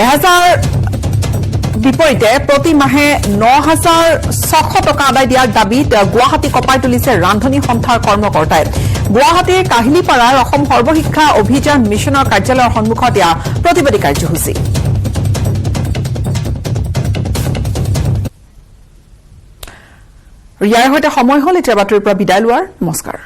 1000 বিপৰীতে প্ৰতি মাহে 9600 টকা আদায় দিয়াৰ দাবীত গুৱাহাটী কপাই তুলিছে ৰান্ধনী সন্থাৰ কৰ্মকৰ্তাই গুৱাহাটীৰ কাহিলীপাৰাৰ অসম সৰ্বশিক্ষা অভিযান মিছনৰ কাৰ্যালয়ৰ সন্মুখত দিয়া প্ৰতিবাদী কাৰ্যসূচী ইয়াৰ সৈতে সময় হ'ল এতিয়া বাতৰিৰ পৰা বিদায় লোৱাৰ নমস্কাৰ